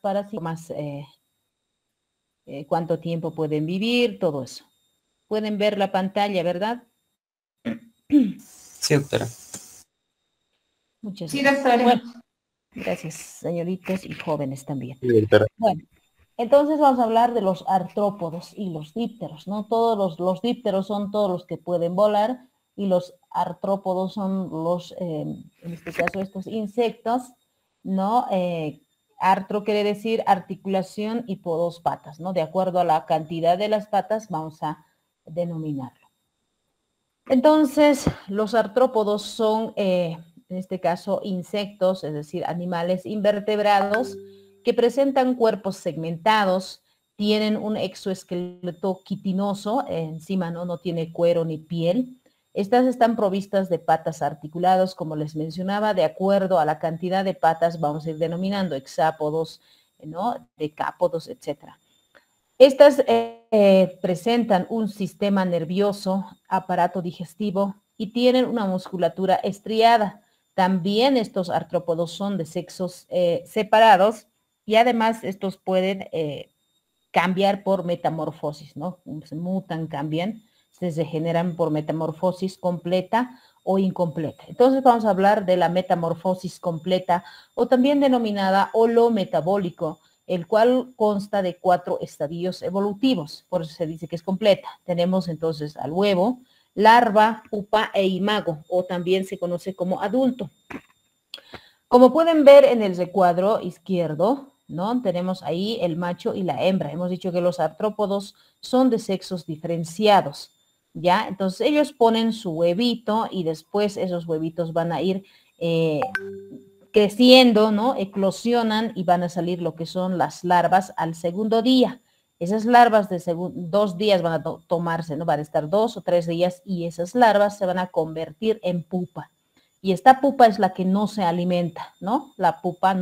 parásitos, más cuánto tiempo pueden vivir, todo eso. Pueden ver la pantalla, ¿verdad? Sí, doctora. Muchas Sí, gracias. doctora. Bueno, gracias, señoritas y jóvenes también. Sí, doctora. Bueno, entonces vamos a hablar de los artrópodos y los dípteros, ¿no? Todos los dípteros son todos los que pueden volar y los artrópodos son los, en este caso, estos insectos, ¿no? Artro quiere decir articulación y podos patas, ¿no? De acuerdo a la cantidad de las patas vamos a denominarlo. Entonces, los artrópodos son, en este caso, insectos, es decir, animales invertebrados que presentan cuerpos segmentados, tienen un exoesqueleto quitinoso, encima no tiene cuero ni piel. Estas están provistas de patas articuladas, como les mencionaba, de acuerdo a la cantidad de patas vamos a ir denominando hexápodos, ¿no? Decápodos, etcétera. Estas presentan un sistema nervioso, aparato digestivo y tienen una musculatura estriada. También estos artrópodos son de sexos separados y además estos pueden cambiar por metamorfosis, ¿no? Se mutan, cambian, se generan por metamorfosis completa o incompleta. Entonces vamos a hablar de la metamorfosis completa o también denominada holometabólico, el cual consta de 4 estadios evolutivos, por eso se dice que es completa. Tenemos entonces al huevo, larva, pupa e imago, o también se conoce como adulto. Como pueden ver en el recuadro izquierdo, ¿no? Tenemos ahí el macho y la hembra. Hemos dicho que los artrópodos son de sexos diferenciados, ¿ya? Entonces ellos ponen su huevito y después esos huevitos van a ir creciendo, ¿no? Eclosionan y van a salir lo que son las larvas al segundo día. Esas larvas de 2 días van a tomarse, ¿no? Van a estar 2 o 3 días y esas larvas se van a convertir en pupa. Y esta pupa es la que no se alimenta, ¿no? La pupa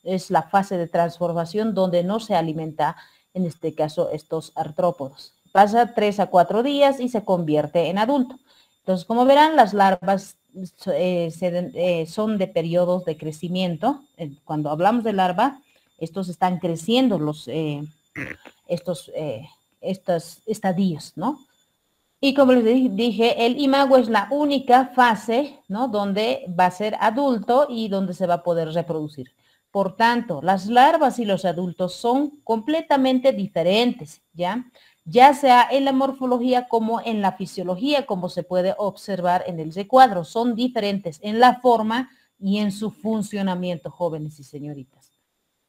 es la fase de transformación donde no se alimenta, en este caso, estos artrópodos. Pasa 3 a 4 días y se convierte en adulto. Entonces, como verán, las larvas son de periodos de crecimiento. Cuando hablamos de larva, estos están creciendo estos estadios, ¿no? Y como les dije, el imago es la única fase, ¿no? Donde va a ser adulto y donde se va a poder reproducir. Por tanto, las larvas y los adultos son completamente diferentes, ¿ya? Ya sea en la morfología como en la fisiología, como se puede observar en el recuadro. Son diferentes en la forma y en su funcionamiento, jóvenes y señoritas.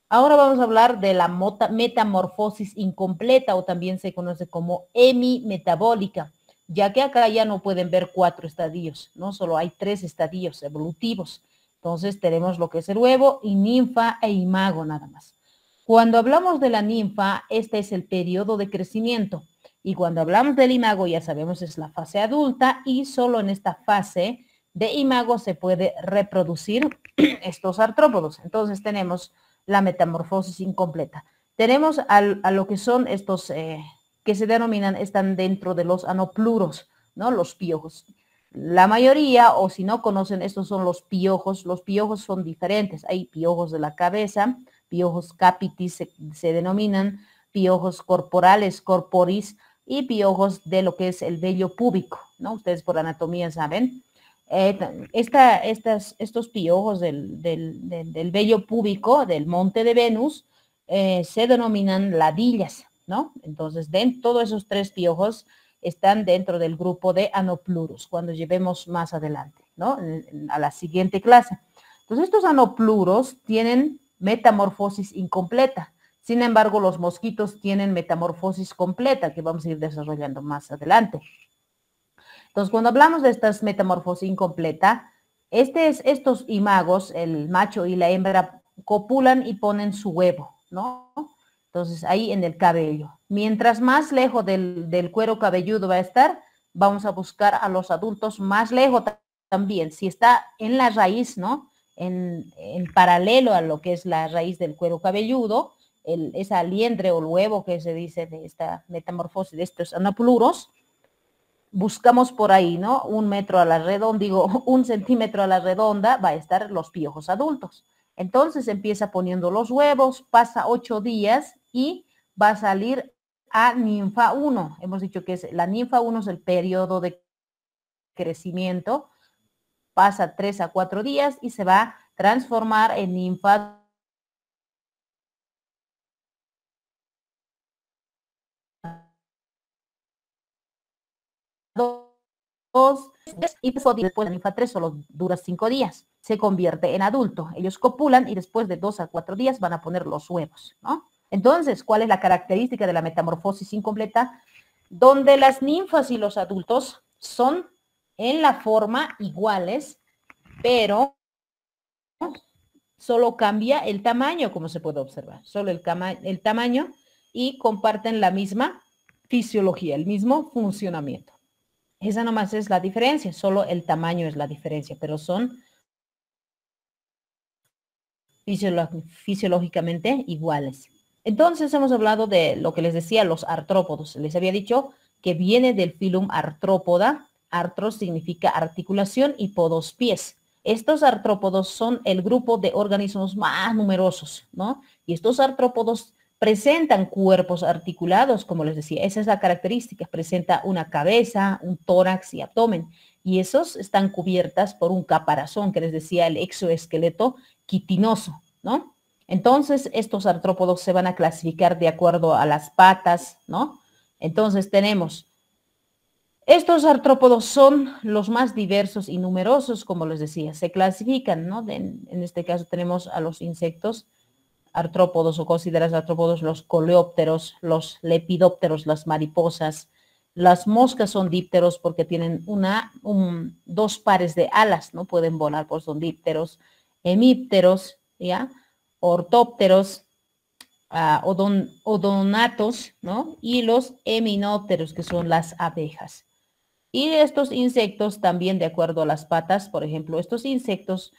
Ahora vamos a hablar de la metamorfosis incompleta o también se conoce como hemimetabólica, ya que acá ya no pueden ver 4 estadios, ¿no? Solo hay 3 estadios evolutivos. Entonces tenemos lo que es el huevo y ninfa e imago nada más. Cuando hablamos de la ninfa, este es el periodo de crecimiento. Y cuando hablamos del imago, ya sabemos, es la fase adulta y solo en esta fase de imago se puede reproducir estos artrópodos. Entonces tenemos la metamorfosis incompleta. Tenemos a lo que son estos que se denominan, están dentro de los anopluros, ¿no? Los piojos. La mayoría, o si no conocen, estos son los piojos. Los piojos son diferentes. Hay piojos de la cabeza, piojos capitis se denominan, piojos corporales, corporis, y piojos de lo que es el vello púbico, ¿no? Ustedes por anatomía saben. Estos piojos del vello púbico, del monte de Venus, se denominan ladillas, ¿no? Entonces, todos esos 3 piojos están dentro del grupo de anopluros, cuando llevemos más adelante, ¿no? A la siguiente clase. Entonces, estos anopluros tienen metamorfosis incompleta. Sin embargo, los mosquitos tienen metamorfosis completa, que vamos a ir desarrollando más adelante. Entonces, cuando hablamos de esta metamorfosis incompleta, estos imagos, el macho y la hembra, copulan y ponen su huevo, ¿no? Entonces, ahí en el cabello. Mientras más lejos del cuero cabelludo va a estar, vamos a buscar a los adultos más lejos también. Si está en la raíz, ¿no? En paralelo a lo que es la raíz del cuero cabelludo, esa liendre o el huevo que se dice de esta metamorfosis de estos anopluros, buscamos por ahí, ¿no? 1 metro a la redonda, digo, 1 centímetro a la redonda va a estar los piojos adultos. Entonces empieza poniendo los huevos, pasa 8 días y va a salir a ninfa 1. Hemos dicho que la ninfa 1 es el periodo de crecimiento. Pasa 3 a 4 días y se va a transformar en ninfa 2 y después la ninfa 3 solo dura 5 días. Se convierte en adulto. Ellos copulan y después de 2 a 4 días van a poner los huevos, ¿no? Entonces, ¿cuál es la característica de la metamorfosis incompleta? Donde las ninfas y los adultos son en la forma iguales, pero solo cambia el tamaño, como se puede observar. Solo el tamaño y comparten la misma fisiología, el mismo funcionamiento. Esa nomás es la diferencia, solo el tamaño es la diferencia, pero son fisiológicamente iguales. Entonces hemos hablado de lo que les decía, los artrópodos. Les había dicho que viene del filum Artrópoda. Artros significa articulación y podos pies. Estos artrópodos son el grupo de organismos más numerosos, ¿no? Y estos artrópodos presentan cuerpos articulados, como les decía. Esa es la característica. Presenta una cabeza, un tórax y abdomen. Y esos están cubiertas por un caparazón, que les decía el exoesqueleto quitinoso, ¿no? Entonces, estos artrópodos se van a clasificar de acuerdo a las patas, ¿no? Entonces, tenemos, estos artrópodos son los más diversos y numerosos, como les decía, se clasifican, ¿no? En este caso tenemos a los insectos artrópodos o considerados artrópodos, los coleópteros, los lepidópteros, las mariposas. Las moscas son dípteros porque tienen dos pares de alas, ¿no? Pueden volar, pues son dípteros. Hemípteros, ¿ya? Ortópteros, odonatos, ¿no? Y los eminópteros, que son las abejas. Y estos insectos también de acuerdo a las patas, por ejemplo, estos insectos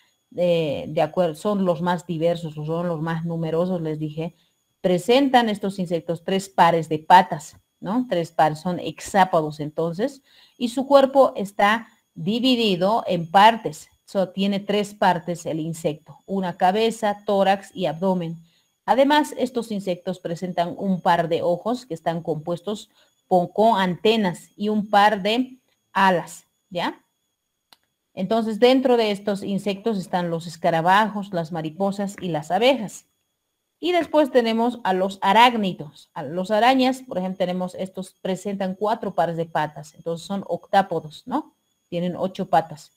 son los más diversos, son los más numerosos, les dije, presentan estos insectos 3 pares de patas, ¿no? 3 pares, son hexápodos entonces, y su cuerpo está dividido en partes. Tiene 3 partes el insecto, una cabeza, tórax y abdomen. Además, estos insectos presentan un par de ojos que están compuestos con antenas y un par de alas, ¿ya? Entonces, dentro de estos insectos están los escarabajos, las mariposas y las abejas. Y después tenemos a los arácnidos. A los arañas, por ejemplo, estos presentan 4 pares de patas, entonces son octápodos, ¿no? Tienen 8 patas,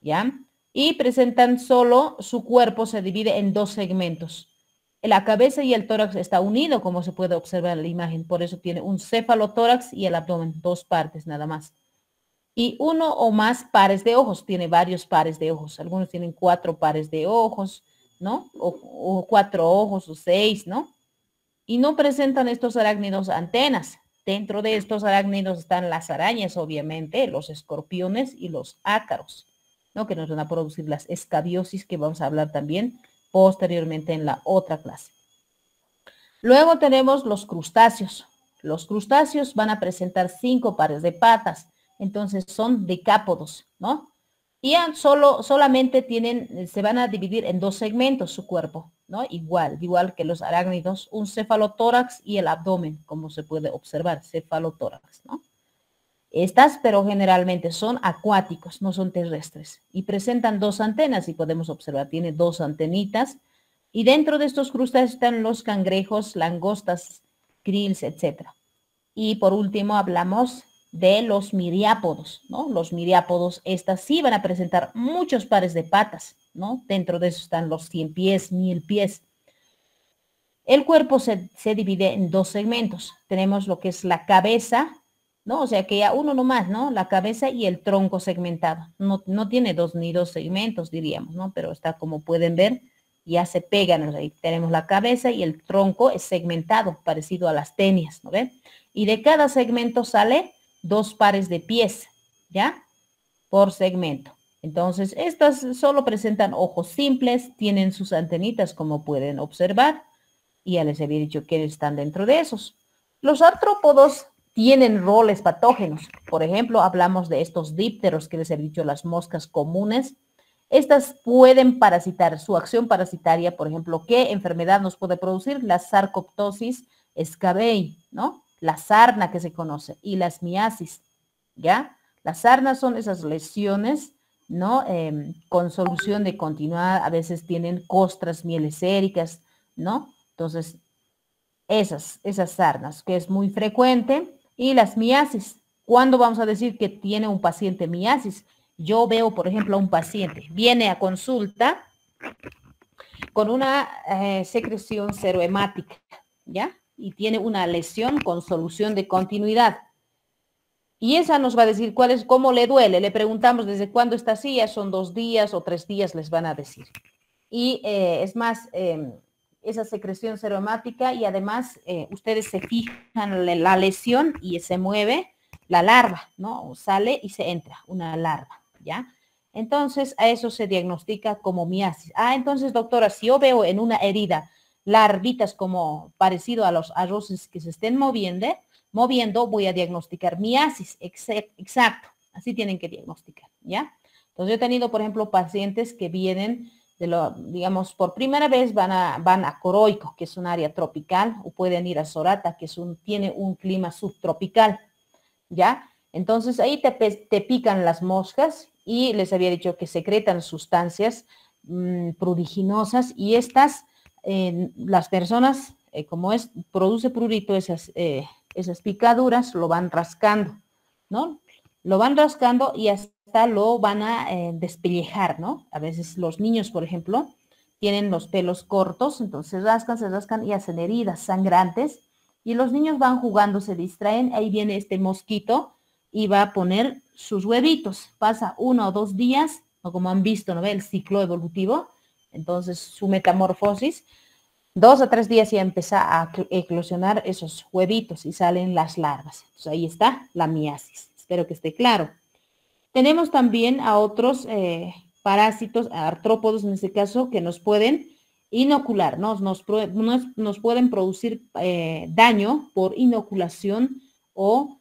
¿ya? Y presentan su cuerpo se divide en 2 segmentos. La cabeza y el tórax está unido, como se puede observar en la imagen, por eso tiene un cefalotórax y el abdomen, 2 partes nada más. Y 1 o más pares de ojos, tiene varios pares de ojos, algunos tienen 4 pares de ojos, ¿no? O 4 ojos o 6, ¿no? Y no presentan estos arácnidos antenas. Dentro de estos arácnidos están las arañas, obviamente, los escorpiones y los ácaros, ¿no? Que nos van a producir las escabiosis, que vamos a hablar también posteriormente en la otra clase. Luego tenemos los crustáceos. Los crustáceos van a presentar 5 pares de patas, entonces son decápodos, ¿no? Y solamente se van a dividir en 2 segmentos su cuerpo, ¿no? Igual que los arácnidos, un cefalotórax y el abdomen, como se puede observar, cefalotórax, ¿no? Estas, pero generalmente son acuáticos, no son terrestres, y presentan 2 antenas, y podemos observar, tiene 2 antenitas, y dentro de estos crustáceos están los cangrejos, langostas, krills, etc. Y por último hablamos de los miriápodos, ¿no? Los miriápodos, estas sí van a presentar muchos pares de patas, ¿no? Dentro de eso están los 100 pies, 1000 pies. El cuerpo se divide en 2 segmentos. Tenemos lo que es la cabeza, ¿no? O sea que ya uno nomás, ¿no? La cabeza y el tronco segmentado. No tiene ni dos segmentos, diríamos, ¿no? Pero está, como pueden ver, ya se pegan. Ahí tenemos la cabeza y el tronco es segmentado, parecido a las tenias, ¿no ven? Y de cada segmento sale 2 pares de pies, ¿ya? Por segmento. Entonces, estas solo presentan ojos simples, tienen sus antenitas, como pueden observar, y ya les había dicho que están dentro de esos. Los artrópodos tienen roles patógenos. Por ejemplo, hablamos de estos dípteros que les he dicho, las moscas comunes. Estas pueden parasitar, su acción parasitaria, por ejemplo, ¿qué enfermedad nos puede producir? La Sarcoptosis scabei, ¿no? La sarna que se conoce, y las miasis, ¿ya? Las sarnas son esas lesiones, ¿no? Con solución de continuidad, a veces tienen costras mieleséricas, ¿no? Entonces, esas sarnas, que es muy frecuente, y las miasis. ¿Cuándo vamos a decir que tiene un paciente miasis? Yo veo, por ejemplo, a un paciente, viene a consulta con una secreción serohemática, ¿ya? Y tiene una lesión con solución de continuidad. Y esa nos va a decir cómo le duele. Le preguntamos desde cuándo está así, ya son 2 días o 3 días, les van a decir. Y es más, esa secreción seromática, y además ustedes se fijan la lesión y se mueve la larva, ¿no? Sale y se entra una larva, ¿ya? Entonces a eso se diagnostica como miasis. Entonces, doctora, si yo veo en una herida larvitas como parecido a los arroces que se estén moviendo, voy a diagnosticar miasis, exacto, así tienen que diagnosticar, ¿ya? Entonces yo he tenido, por ejemplo, pacientes que vienen digamos, por primera vez van a Coroico, que es un área tropical, o pueden ir a Sorata, que tiene un clima subtropical, ¿ya? Entonces ahí te pican las moscas, y les había dicho que secretan sustancias pruriginosas, y las personas, como produce prurito, esas picaduras, lo van rascando, ¿no? Lo van rascando y hasta lo van a despellejar, ¿no? A veces los niños, por ejemplo, tienen los pelos cortos, entonces se rascan y hacen heridas sangrantes, y los niños van jugando, se distraen, ahí viene este mosquito y va a poner sus huevitos. Pasa 1 o 2 días, o como han visto, ¿no ve? El ciclo evolutivo, entonces su metamorfosis, 2 o 3 días ya empieza a eclosionar esos huevitos y salen las larvas. Entonces ahí está la miasis. Espero que esté claro. Tenemos también a otros parásitos, artrópodos en este caso, que nos pueden inocular, ¿no? Nos pueden producir daño por inoculación o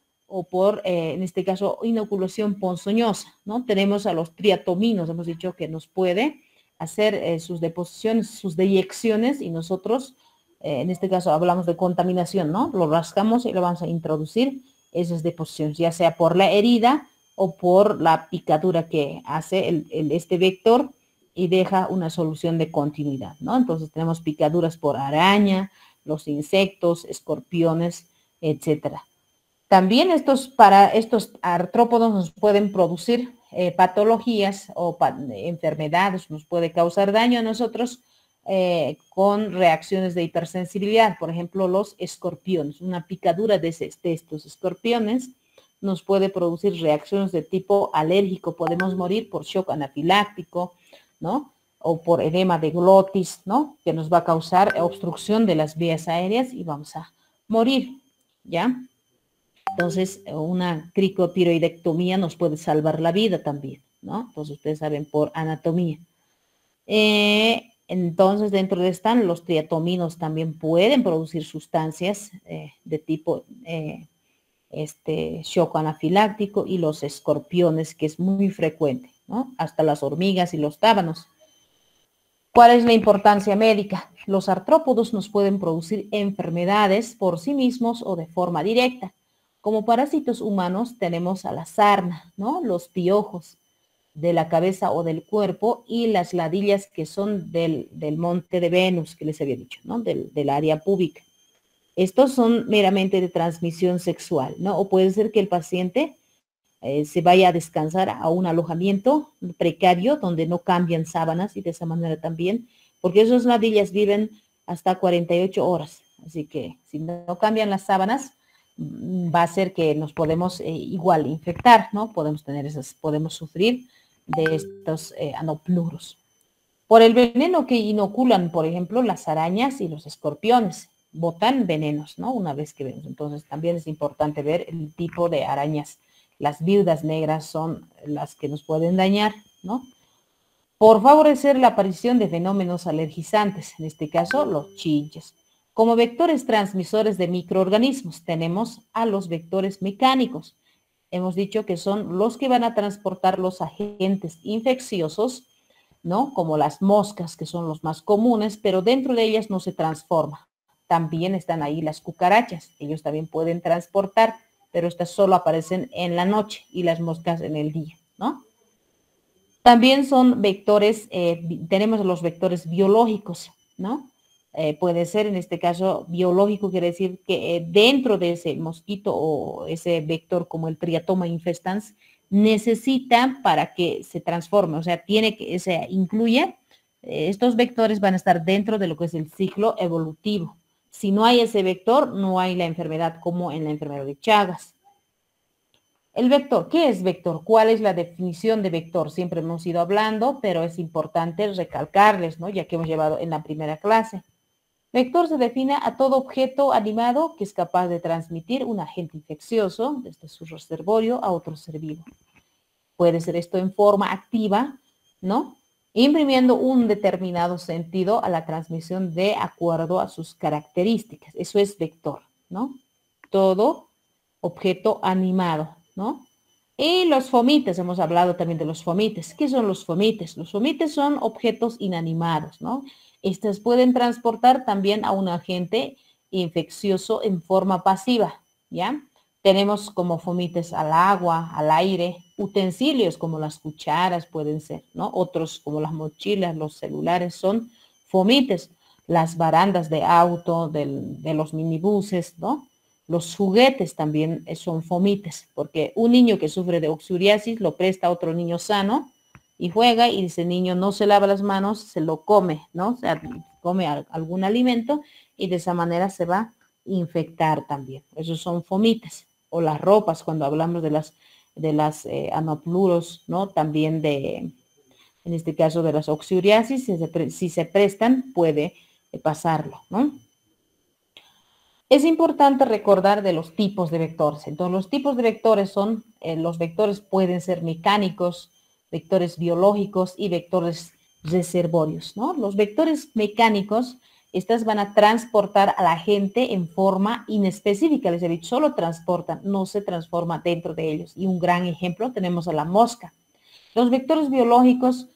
por, en este caso, inoculación ponzoñosa, ¿no? Tenemos a los triatominos, hemos dicho que nos puede hacer sus deposiciones, sus deyecciones, y nosotros, en este caso hablamos de contaminación, ¿no? Lo rascamos y lo vamos a introducir esas deposiciones, ya sea por la herida o por la picadura que hace este vector y deja una solución de continuidad, ¿no? Entonces tenemos picaduras por araña, los insectos, escorpiones, etcétera. También estos artrópodos nos pueden producir patologías o enfermedades, nos puede causar daño a nosotros con reacciones de hipersensibilidad. Por ejemplo, los escorpiones, una picadura de estos escorpiones nos puede producir reacciones de tipo alérgico, podemos morir por shock anafiláctico, ¿no? O por edema de glotis, ¿no? Que nos va a causar obstrucción de las vías aéreas y vamos a morir, ¿ya? Entonces, una cricotiroidectomía nos puede salvar la vida también, ¿no? Entonces, ustedes saben por anatomía. Entonces, dentro de están los triatominos, también pueden producir sustancias de tipo shock anafiláctico, y los escorpiones, que es muy frecuente, ¿no? Hasta las hormigas y los tábanos. ¿Cuál es la importancia médica? Los artrópodos nos pueden producir enfermedades por sí mismos o de forma directa. Como parásitos humanos tenemos a la sarna, ¿no? Los piojos de la cabeza o del cuerpo, y las ladillas, que son del monte de Venus, que les había dicho, ¿no? Del área púbica. Estos son meramente de transmisión sexual, ¿no? O puede ser que el paciente se vaya a descansar a un alojamiento precario donde no cambian sábanas, y de esa manera también, porque esas ladillas viven hasta 48 horas. Así que si no cambian las sábanas, va a ser que nos podemos igual infectar, ¿no? Podemos sufrir de estos anopluros. Por el veneno que inoculan, por ejemplo, las arañas y los escorpiones, botan venenos, ¿no? Una vez que vemos. Entonces también es importante ver el tipo de arañas. Las viudas negras son las que nos pueden dañar, ¿no? Por favorecer la aparición de fenómenos alergizantes, en este caso los chinches. Como vectores transmisores de microorganismos tenemos a los vectores mecánicos. Hemos dicho que son los que van a transportar los agentes infecciosos ¿no? Como las moscas, que son los más comunes, pero dentro de ellas no se transforma. También están ahí las cucarachas, ellos también pueden transportar, pero estas solo aparecen en la noche y las moscas en el día, ¿no? También son vectores, tenemos los vectores biológicos, ¿no? Puede ser, en este caso, biológico, quiere decir que dentro de ese mosquito o ese vector como el Triatoma infestans, necesita para que se transforme, o sea, tiene que, se incluye, estos vectores van a estar dentro de lo que es el ciclo evolutivo. Si no hay ese vector, no hay la enfermedad como en la enfermedad de Chagas. El vector, ¿qué es vector? ¿Cuál es la definición de vector? Siempre hemos ido hablando, pero es importante recalcarles, ¿no? Ya que hemos llevado en la primera clase. Vector se define a todo objeto animado que es capaz de transmitir un agente infeccioso desde su reservorio a otro ser vivo. Puede ser esto en forma activa, ¿no? Imprimiendo un determinado sentido a la transmisión de acuerdo a sus características. Eso es vector, ¿no? Todo objeto animado, ¿no? Y los fomites, hemos hablado también de los fomites. ¿Qué son los fomites? Los fomites son objetos inanimados, ¿no? Estos pueden transportar también a un agente infeccioso en forma pasiva, ¿ya? Tenemos como fomites al agua, al aire, utensilios como las cucharas pueden ser, ¿no? Otros como las mochilas, los celulares son fomites. Las barandas de auto, de los minibuses, ¿no? Los juguetes también son fomites, porque un niño que sufre de oxuriasis lo presta a otro niño sano y juega y ese niño no se lava las manos, se lo come, ¿no? O sea, come algún alimento y de esa manera se va a infectar también. Esos son fomites. O las ropas, cuando hablamos de las anopluros, ¿no? También en este caso de las oxuriasis, si se prestan, puede pasarlo, ¿no? Es importante recordar de los tipos de vectores. Entonces, los tipos de vectores son, los vectores pueden ser mecánicos, vectores biológicos y vectores reservorios, ¿no? Los vectores mecánicos, estas van a transportar a la gente en forma inespecífica, les he dicho, solo transportan, no se transforma dentro de ellos. Y un gran ejemplo tenemos a la mosca. Los vectores biológicos,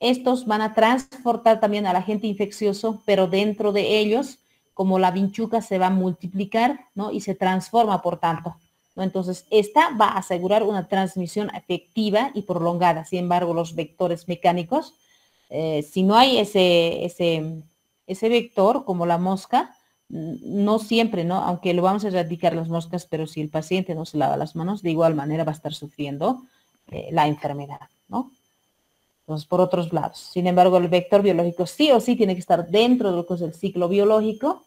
estos van a transportar también al agente infeccioso, pero dentro de ellos, como la vinchuca se va a multiplicar, ¿no? Y se transforma, por tanto, ¿no? Entonces, esta va a asegurar una transmisión efectiva y prolongada. Sin embargo, los vectores mecánicos, si no hay ese vector, como la mosca, no siempre, ¿no? Aunque lo vamos a erradicar las moscas, pero si el paciente no se lava las manos, de igual manera va a estar sufriendo la enfermedad, ¿no? Entonces, por otros lados. Sin embargo, el vector biológico sí o sí tiene que estar dentro de lo que es el ciclo biológico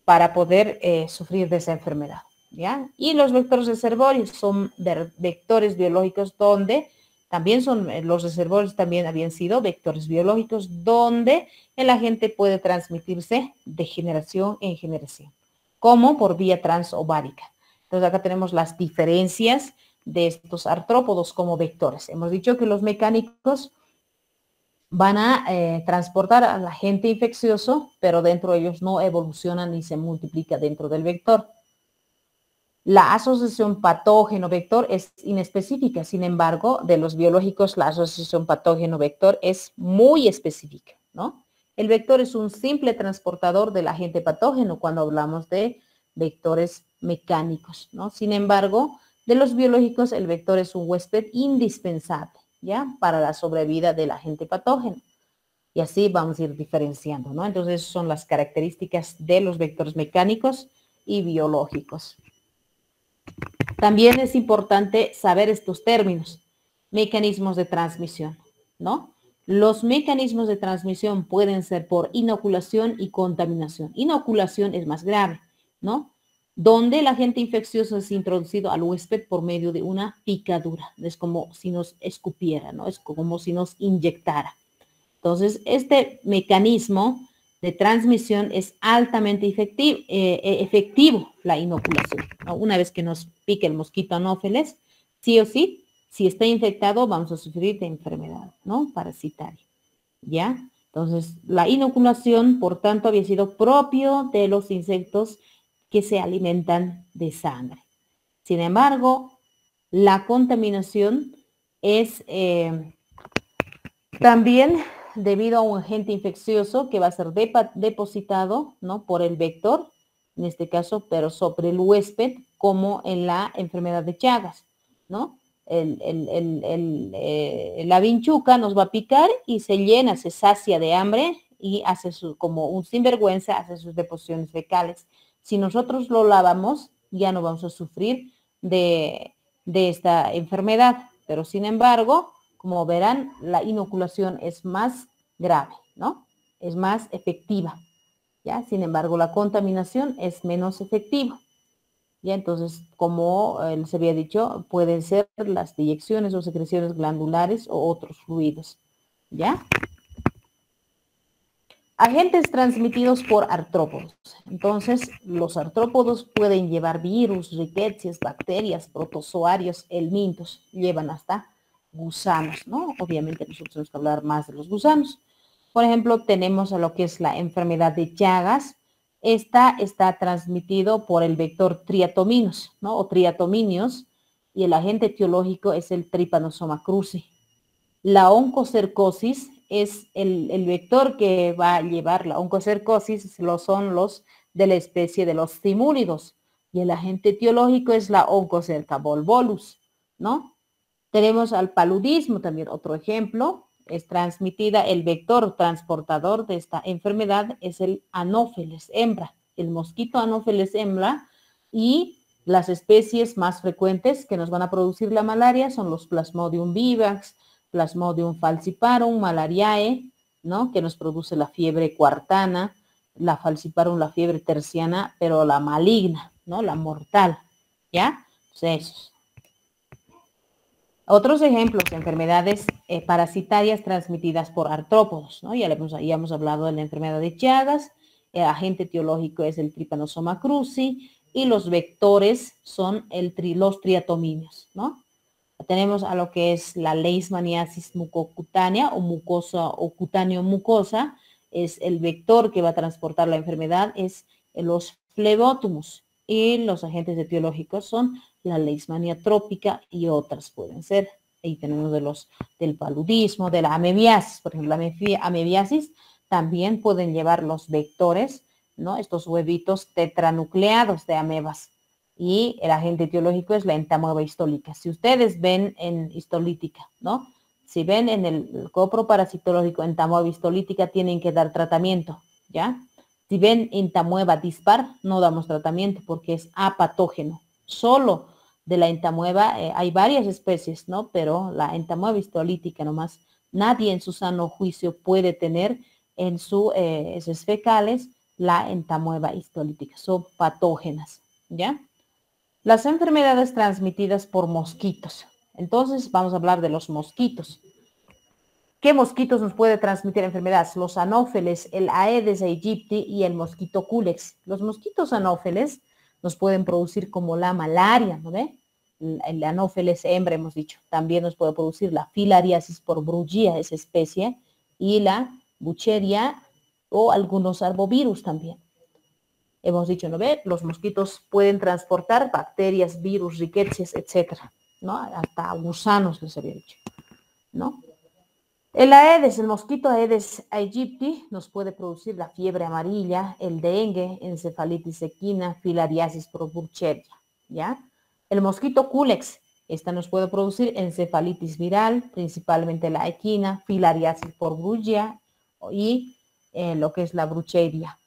para poder sufrir de esa enfermedad, ¿ya? Y los vectores reservorios son vectores biológicos donde también son, los reservorios también habían sido vectores biológicos donde el agente puede transmitirse de generación en generación, como por vía transovárica. Entonces, acá tenemos las diferencias de estos artrópodos como vectores. Hemos dicho que los mecánicos van a transportar al agente infeccioso, pero dentro de ellos no evolucionan ni se multiplica dentro del vector. La asociación patógeno-vector es inespecífica, sin embargo, de los biológicos la asociación patógeno-vector es muy específica, ¿no? El vector es un simple transportador del agente patógeno cuando hablamos de vectores mecánicos, ¿no? Sin embargo, de los biológicos el vector es un huésped indispensable, ¿ya? Para la sobrevida del agente patógeno. Y así vamos a ir diferenciando, ¿no? Entonces, son las características de los vectores mecánicos y biológicos. También es importante saber estos términos, mecanismos de transmisión, ¿no? Los mecanismos de transmisión pueden ser por inoculación y contaminación. Inoculación es más grave, ¿no? Donde el agente infeccioso es introducido al huésped por medio de una picadura. Es como si nos escupiera, ¿no? Es como si nos inyectara. Entonces, este mecanismo de transmisión es altamente efectivo, la inoculación, ¿no? Una vez que nos pique el mosquito anófeles, sí o sí, si está infectado, vamos a sufrir de enfermedad, ¿no? Parasitaria, ¿ya? Entonces, la inoculación, por tanto, había sido propio de los insectos que se alimentan de sangre. Sin embargo, la contaminación es también debido a un agente infeccioso que va a ser depositado, ¿no?, por el vector, en este caso, pero sobre el huésped, como en la enfermedad de Chagas, ¿no? La vinchuca nos va a picar y se llena, se sacia de hambre y hace como un sinvergüenza, hace sus deposiciones fecales. Si nosotros lo lavamos, ya no vamos a sufrir de esta enfermedad, pero sin embargo, como verán, la inoculación es más grave, ¿no? Es más efectiva, ¿ya? Sin embargo, la contaminación es menos efectiva. Ya, entonces, como se había dicho, pueden ser las deyecciones o secreciones glandulares o otros fluidos, ¿ya? Agentes transmitidos por artrópodos. Entonces, los artrópodos pueden llevar virus, riquecias, bacterias, protozoarios, helmintos, llevan hasta gusanos, ¿no? Obviamente nosotros tenemos que hablar más de los gusanos. Por ejemplo, tenemos a lo que es la enfermedad de Chagas. Esta está transmitido por el vector triatominos, ¿no? O triatominios, y el agente etiológico es el Trypanosoma cruzi. La oncocercosis es el vector que va a llevar la oncocercosis, son los de la especie de los timúridos, y el agente etiológico es la oncocerca volvolus, ¿no? Tenemos al paludismo también, otro ejemplo, es transmitida, el vector transportador de esta enfermedad es el Anopheles hembra, el mosquito Anopheles hembra, y las especies más frecuentes que nos van a producir la malaria son los Plasmodium vivax, Plasmodium falciparum, malariae, ¿no?, que nos produce la fiebre cuartana, la falciparum, la fiebre terciana, pero la maligna, ¿no?, la mortal, ¿ya? Entonces, esos. Otros ejemplos de enfermedades parasitarias transmitidas por artrópodos, ¿no? Ya hemos hablado de la enfermedad de Chagas, el agente etiológico es el Trypanosoma cruzi y los vectores son los triatominios, ¿no? Tenemos a lo que es la leishmaniasis mucocutánea o mucosa o cutáneo-mucosa, es el vector que va a transportar la enfermedad, es los Phlebotomus, y los agentes etiológicos son la leishmania trópica y otras pueden ser. Ahí tenemos del paludismo, de la amebiasis, por ejemplo, la amebiasis también pueden llevar los vectores, ¿no?, estos huevitos tetranucleados de amebas. Y el agente etiológico es la entamoeba histólica. Si ustedes ven en histolítica, ¿no?, si ven en el coproparasitológico entamoeba histolítica, tienen que dar tratamiento, ¿ya? Si ven entamoeba dispar, no damos tratamiento porque es apatógeno. Solo de la entamoeba hay varias especies, ¿no? Pero la entamoeba histolítica nomás, nadie en su sano juicio puede tener en sus heces fecales la entamoeba histolítica. Son patógenas, ¿ya? Las enfermedades transmitidas por mosquitos. Entonces, vamos a hablar de los mosquitos. ¿Qué mosquitos nos puede transmitir enfermedades? Los anófeles, el Aedes aegypti y el mosquito culex. Los mosquitos anófeles nos pueden producir como la malaria, ¿no ve? El anófeles hembra, hemos dicho. También nos puede producir la filariasis por Brugia, esa especie, y la bucheria o algunos arbovirus también. Hemos dicho, ¿no ve? Los mosquitos pueden transportar bacterias, virus, riquecias, etcétera, ¿no? Hasta gusanos, les había dicho, ¿no? El Aedes, el mosquito Aedes aegypti, nos puede producir la fiebre amarilla, el dengue, encefalitis equina, filariasis por Burchella, ¿ya? El mosquito Culex, esta nos puede producir encefalitis viral, principalmente la equina, filariasis por Brugia y lo que es la brucheria.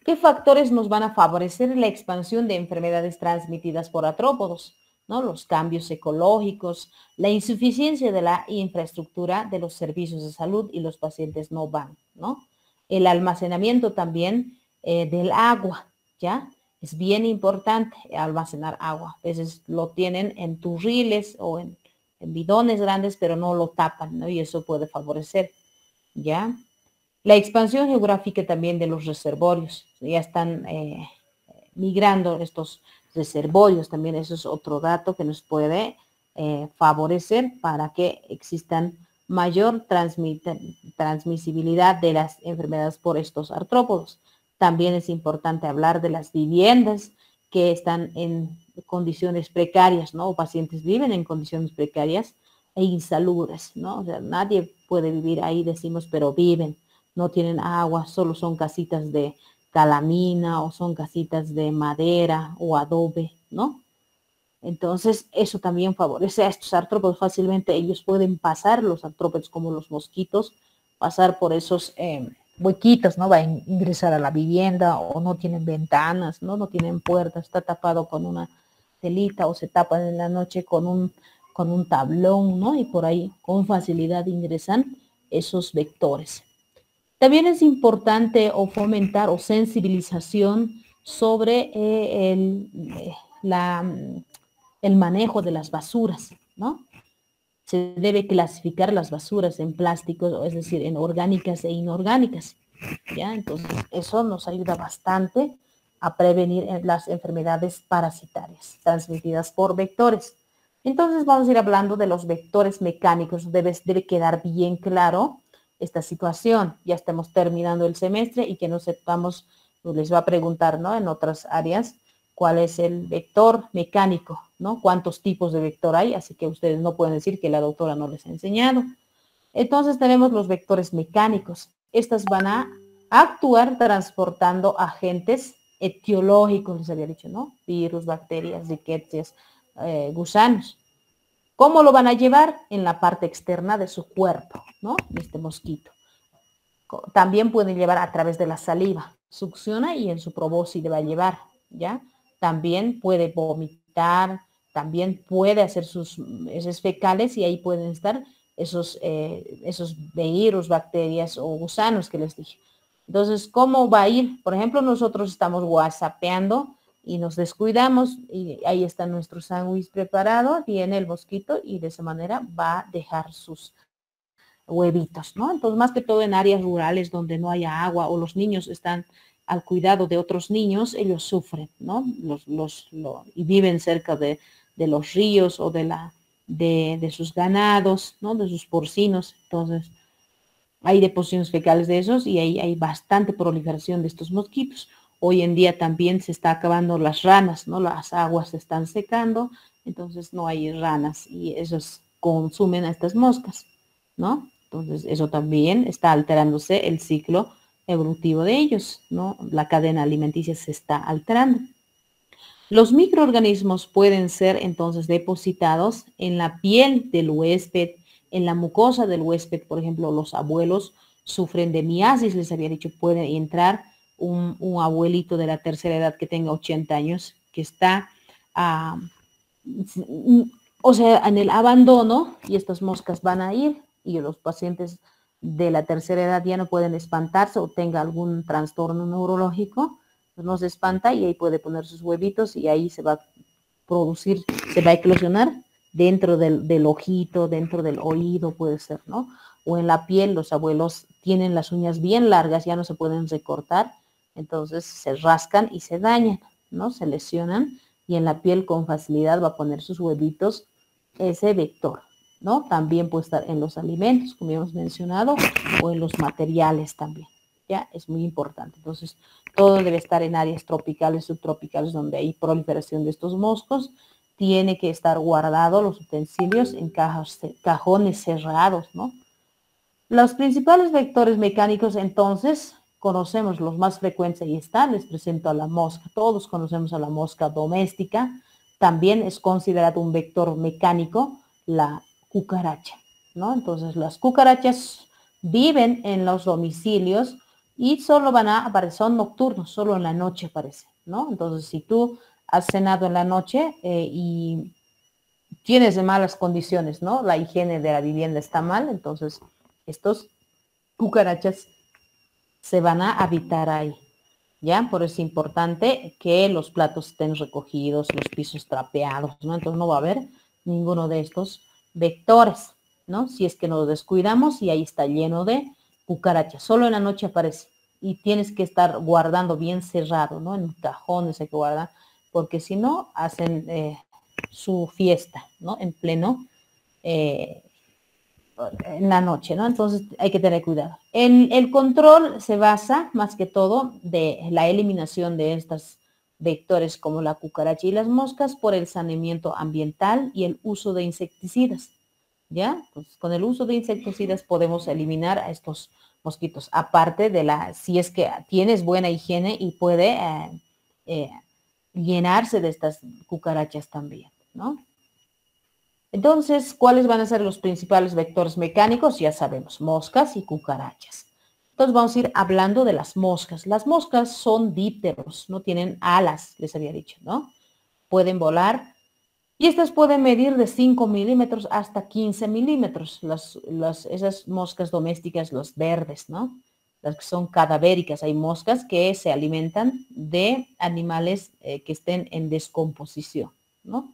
¿Qué factores nos van a favorecer la expansión de enfermedades transmitidas por artrópodos? ¿No? Los cambios ecológicos, la insuficiencia de la infraestructura de los servicios de salud y los pacientes no van, ¿no? El almacenamiento también del agua, ¿ya? Es bien importante almacenar agua. A veces lo tienen en turriles o en bidones grandes, pero no lo tapan, ¿no? Y eso puede favorecer, ¿ya? La expansión geográfica también de los reservorios. Ya están migrando estos reservorios, también eso es otro dato que nos puede favorecer para que existan mayor transmisibilidad de las enfermedades por estos artrópodos. También es importante hablar de las viviendas que están en condiciones precarias, ¿no? O pacientes viven en condiciones precarias. e insalubres, ¿no? O sea, nadie puede vivir ahí, decimos, pero viven, no tienen agua, solo son casitas de calamina o son casitas de madera o adobe, ¿no? Entonces, eso también favorece a estos artrópodos. Fácilmente ellos pueden pasar, los artrópodos como los mosquitos, pasar por esos huequitos, ¿no? Va a ingresar a la vivienda o no tienen ventanas, ¿no? No tienen puertas, está tapado con una telita o se tapan en la noche con un tablón, ¿no? Y por ahí con facilidad ingresan esos vectores. También es importante o fomentar o sensibilización sobre la, el manejo de las basuras, ¿no? Se debe clasificar las basuras en plásticos, es decir, en orgánicas e inorgánicas, ¿ya? Entonces, eso nos ayuda bastante a prevenir las enfermedades parasitarias transmitidas por vectores. Entonces, vamos a ir hablando de los vectores mecánicos. Debe quedar bien claro esta situación. Ya estamos terminando el semestre y que no sepamos, les va a preguntar, ¿no? En otras áreas, cuál es el vector mecánico, ¿no? Cuántos tipos de vector hay, así que ustedes no pueden decir que la doctora no les ha enseñado. Entonces tenemos los vectores mecánicos. Estas van a actuar transportando agentes etiológicos, les había dicho, ¿no? Virus, bacterias, riquecias, gusanos. ¿Cómo lo van a llevar? En la parte externa de su cuerpo, ¿no? Este mosquito. También pueden llevar a través de la saliva. Succiona y en su probóscide va a llevar, ¿ya? También puede vomitar, también puede hacer sus heces fecales y ahí pueden estar esos virus, bacterias o gusanos que les dije. Entonces, ¿cómo va a ir? Por ejemplo, nosotros estamos whatsappeando y nos descuidamos y ahí está nuestro sándwich preparado, viene el mosquito y de esa manera va a dejar sus huevitos, ¿no? Entonces, más que todo en áreas rurales donde no haya agua o los niños están al cuidado de otros niños, ellos sufren, ¿no? Y viven cerca de los ríos o de sus ganados, ¿no? De sus porcinos. Entonces, hay deposiciones fecales de esos y ahí hay bastante proliferación de estos mosquitos. Hoy en día también se está acabando las ranas, ¿no? Las aguas se están secando, entonces no hay ranas y esos consumen a estas moscas, ¿no? Entonces eso también está alterándose el ciclo evolutivo de ellos, ¿no? La cadena alimenticia se está alterando. Los microorganismos pueden ser entonces depositados en la piel del huésped, en la mucosa del huésped. Por ejemplo, los abuelos sufren de miasis, les había dicho, puede entrar un abuelito de la tercera edad que tenga 80 años, que está, o sea, en el abandono, y estas moscas van a ir, y los pacientes de la tercera edad ya no pueden espantarse o tenga algún trastorno neurológico, no se espanta y ahí puede poner sus huevitos y ahí se va a producir, se va a eclosionar dentro del ojito, dentro del oído puede ser, ¿no? O en la piel, los abuelos tienen las uñas bien largas, ya no se pueden recortar, entonces se rascan y se dañan, ¿no? Se lesionan y en la piel con facilidad va a poner sus huevitos ese vector, ¿no? También puede estar en los alimentos, como hemos mencionado, o en los materiales también. ¿Ya? Es muy importante. Entonces, todo debe estar en áreas tropicales, subtropicales, donde hay proliferación de estos moscos. Tiene que estar guardado los utensilios en cajones cerrados, ¿no? Los principales vectores mecánicos, entonces, conocemos los más frecuentes, ahí están, les presento a la mosca. Todos conocemos a la mosca doméstica. También es considerado un vector mecánico la cucaracha, ¿no? Entonces, las cucarachas viven en los domicilios y solo van a aparecer, son nocturnos, solo en la noche aparecen, ¿no? Entonces, si tú has cenado en la noche y tienes de malas condiciones, ¿no? La higiene de la vivienda está mal, entonces estos cucarachas se van a habitar ahí, ¿ya? Por eso es importante que los platos estén recogidos, los pisos trapeados, ¿no? Entonces no va a haber ninguno de estos vectores, ¿no? Si es que nos descuidamos y ahí está lleno de cucarachas. Solo en la noche aparece y tienes que estar guardando bien cerrado, ¿no? En cajones hay que guardar, porque si no, hacen su fiesta, ¿no? En pleno en la noche, ¿no? Entonces hay que tener cuidado. El control se basa más que todo de la eliminación de estos vectores como la cucaracha y las moscas por el saneamiento ambiental y el uso de insecticidas. ¿ya? Pues con el uso de insecticidas podemos eliminar a estos mosquitos, aparte de si es que tienes buena higiene y puede eh, llenarse de estas cucarachas también, ¿no? Entonces, ¿cuáles van a ser los principales vectores mecánicos? Ya sabemos, moscas y cucarachas. Entonces vamos a ir hablando de las moscas. Las moscas son dípteros, no tienen alas, les había dicho, ¿no? Pueden volar y estas pueden medir de 5 milímetros hasta 15 milímetros. Esas moscas domésticas, los verdes, ¿no? Las que son cadavéricas. Hay moscas que se alimentan de animales que estén en descomposición, ¿no?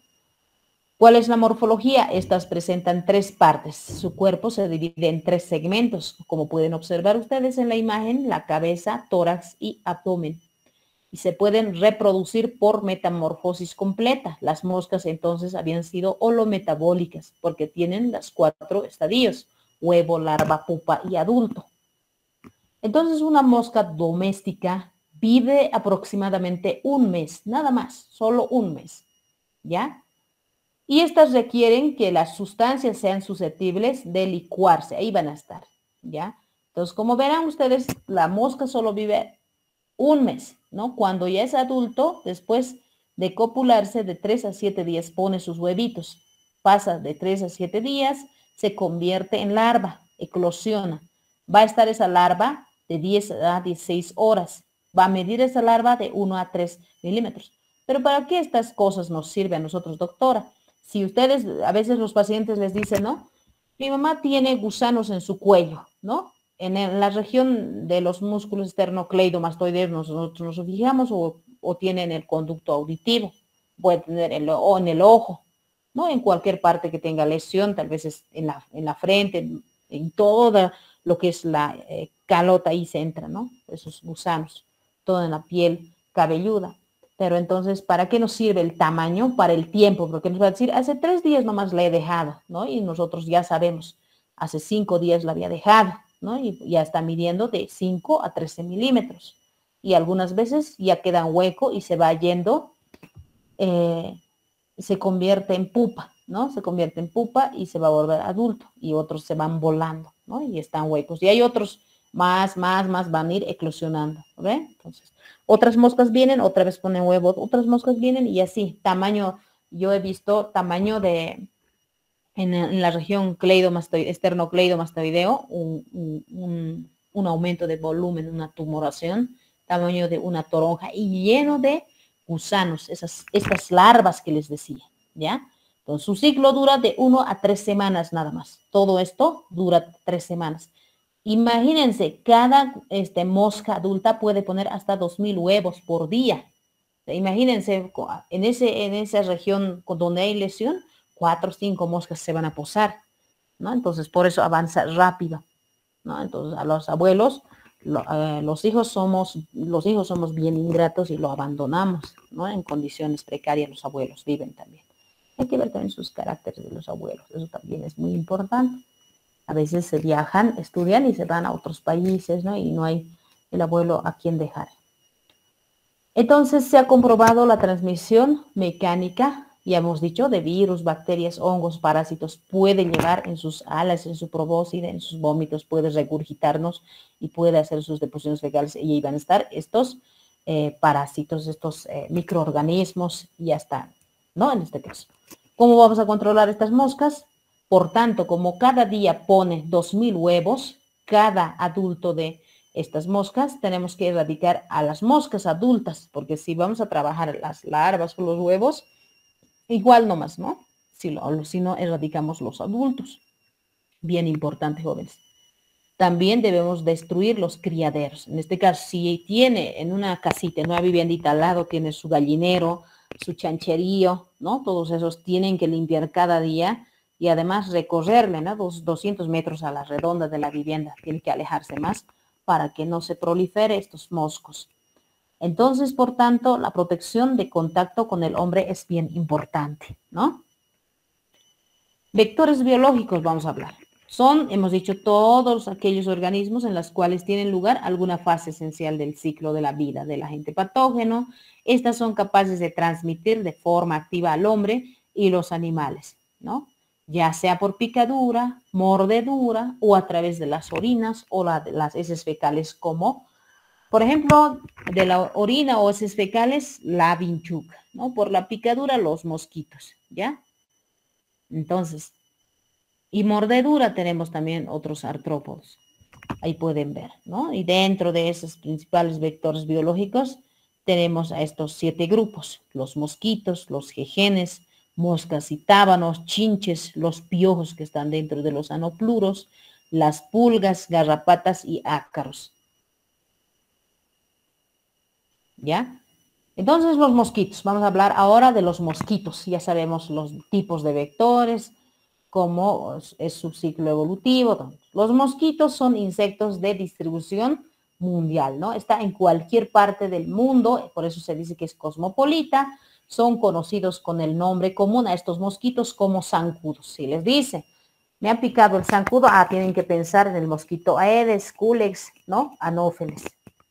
¿Cuál es la morfología? Estas presentan tres partes. Su cuerpo se divide en tres segmentos, como pueden observar ustedes en la imagen, la cabeza, tórax y abdomen. Y se pueden reproducir por metamorfosis completa. Las moscas entonces habían sido holometabólicas porque tienen los 4 estadios: huevo, larva, pupa y adulto. Entonces una mosca doméstica vive aproximadamente un mes, nada más, solo un mes, ¿ya? Y estas requieren que las sustancias sean susceptibles de licuarse, ahí van a estar, ¿ya? Entonces, como verán ustedes, la mosca solo vive un mes, ¿no? Cuando ya es adulto, después de copularse de 3 a 7 días pone sus huevitos, pasa de 3 a 7 días, se convierte en larva, eclosiona. Va a estar esa larva de 10 a 16 horas, va a medir esa larva de 1 a 3 milímetros. Pero ¿para qué estas cosas nos sirven a nosotros, doctora? Si ustedes, a veces los pacientes les dicen, ¿no? Mi mamá tiene gusanos en su cuello, ¿no? En la región de los músculos esternocleidomastoideos nosotros nos fijamos o tiene en el conducto auditivo, puede tener o en el ojo, ¿no? En cualquier parte que tenga lesión, tal vez es en la frente, en toda lo que es la calota, ahí se entra, ¿no? Esos gusanos, todo en la piel cabelluda. Pero entonces, ¿para qué nos sirve el tamaño? Para el tiempo, porque nos va a decir, hace 3 días nomás la he dejado, ¿no? Y nosotros ya sabemos, hace 5 días la había dejado, ¿no? Y ya está midiendo de 5 a 13 milímetros. Y algunas veces ya queda un hueco y se va yendo, se convierte en pupa, ¿no? Se convierte en pupa y se va a volver adulto. Y otros se van volando, ¿no? Y están huecos. Y hay otros más van a ir eclosionando, ¿ve? Entonces, otras moscas vienen, otra vez ponen huevos, otras moscas vienen y así, tamaño, yo he visto tamaño en la región esternocleidomastoideo, un aumento de volumen, una tumoración, tamaño de una toronja y lleno de gusanos, estas larvas que les decía, ¿ya? Entonces, su ciclo dura de 1 a 3 semanas nada más. Todo esto dura 3 semanas. Imagínense, cada mosca adulta puede poner hasta 2000 huevos por día. Imagínense, en esa región donde hay lesión, 4 o 5 moscas se van a posar, ¿no? Entonces, por eso avanza rápido, ¿no? Entonces, a los abuelos, los hijos somos bien ingratos y lo abandonamos, ¿no? En condiciones precarias los abuelos viven también. Hay que ver también sus caracteres de los abuelos, eso también es muy importante. A veces se viajan, estudian y se van a otros países, ¿no? Y no hay el abuelo a quien dejar. Entonces se ha comprobado la transmisión mecánica, ya hemos dicho, de virus, bacterias, hongos, parásitos, puede llevar en sus alas, en su probóscide, en sus vómitos, puede regurgitarnos y puede hacer sus deposiciones fecales y ahí van a estar estos parásitos, estos microorganismos y ya está, ¿no? En este caso. ¿Cómo vamos a controlar estas moscas? Por tanto, como cada día pone 2000 huevos, cada adulto de estas moscas, tenemos que erradicar a las moscas adultas, porque si vamos a trabajar las larvas o los huevos, igual nomás, ¿no? Si no, erradicamos los adultos. Bien importante, jóvenes. También debemos destruir los criaderos. En este caso, si tiene en una casita, en una viviendita al lado, tiene su gallinero, su chancherío, ¿no? Todos esos tienen que limpiar cada día y además recorrerle, ¿no? 200 metros a la redonda de la vivienda. Tiene que alejarse más para que no se prolifere estos moscos. Entonces, por tanto, la protección de contacto con el hombre es bien importante, ¿no? Vectores biológicos vamos a hablar. Son, hemos dicho, todos aquellos organismos en los cuales tienen lugar alguna fase esencial del ciclo de la vida del agente patógeno. Estas son capaces de transmitir de forma activa al hombre y los animales, ¿no? ya sea por picadura, mordedura o a través de las orinas o las heces fecales como, por ejemplo, de la orina o heces fecales, la vinchuca, ¿no? Por la picadura, los mosquitos, ¿ya? Entonces, y mordedura tenemos también otros artrópodos. Ahí pueden ver, ¿no? Y dentro de esos principales vectores biológicos tenemos a estos 7 grupos, los mosquitos, los jejenes, moscas y tábanos, chinches, los piojos que están dentro de los anopluros, las pulgas, garrapatas y ácaros. ¿Ya? Entonces los mosquitos, vamos a hablar ahora de los mosquitos. Ya sabemos los tipos de vectores, cómo es su ciclo evolutivo. Los mosquitos son insectos de distribución mundial, ¿no? Está en cualquier parte del mundo, por eso se dice que es cosmopolita. Son conocidos con el nombre común a estos mosquitos como zancudos. Si les dice, me ha picado el zancudo, tienen que pensar en el mosquito Aedes, Culex, ¿no? Anófeles,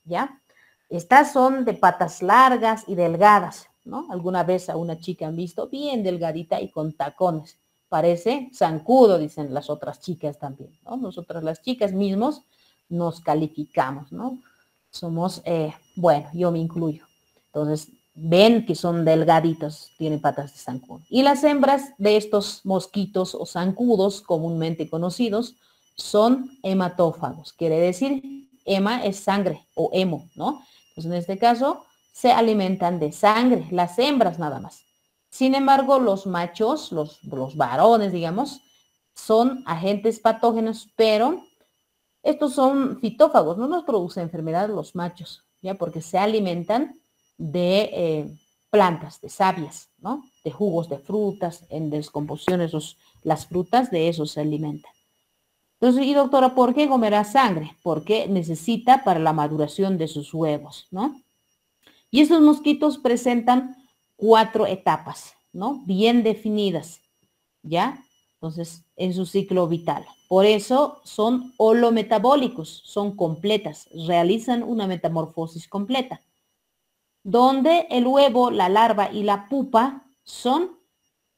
¿ya? Estas son de patas largas y delgadas, ¿no? Alguna vez a una chica han visto bien delgadita y con tacones. Parece zancudo, dicen las otras chicas también, ¿no? Nosotras las chicas mismos nos calificamos, ¿no? Somos, bueno, yo me incluyo. Entonces, ven que son delgaditos, tienen patas de zancudo. Y las hembras de estos mosquitos o zancudos, comúnmente conocidos, son hematófagos. Quiere decir, hema es sangre o hemo, ¿no? Pues en este caso se alimentan de sangre, las hembras nada más. Sin embargo, los machos, los varones, digamos, son agentes patógenos, pero estos son fitófagos, no nos producen enfermedad los machos, ¿ya? Porque se alimentan de plantas, de sabias, ¿no? De jugos de frutas, en descomposición las frutas de eso se alimentan. Entonces, y doctora, ¿por qué comerá sangre? Porque necesita para la maduración de sus huevos, ¿no? Y estos mosquitos presentan 4 etapas, ¿no? Bien definidas, ¿ya? Entonces, en su ciclo vital. Por eso son holometabólicos, son completas, realizan una metamorfosis completa, donde el huevo, la larva y la pupa son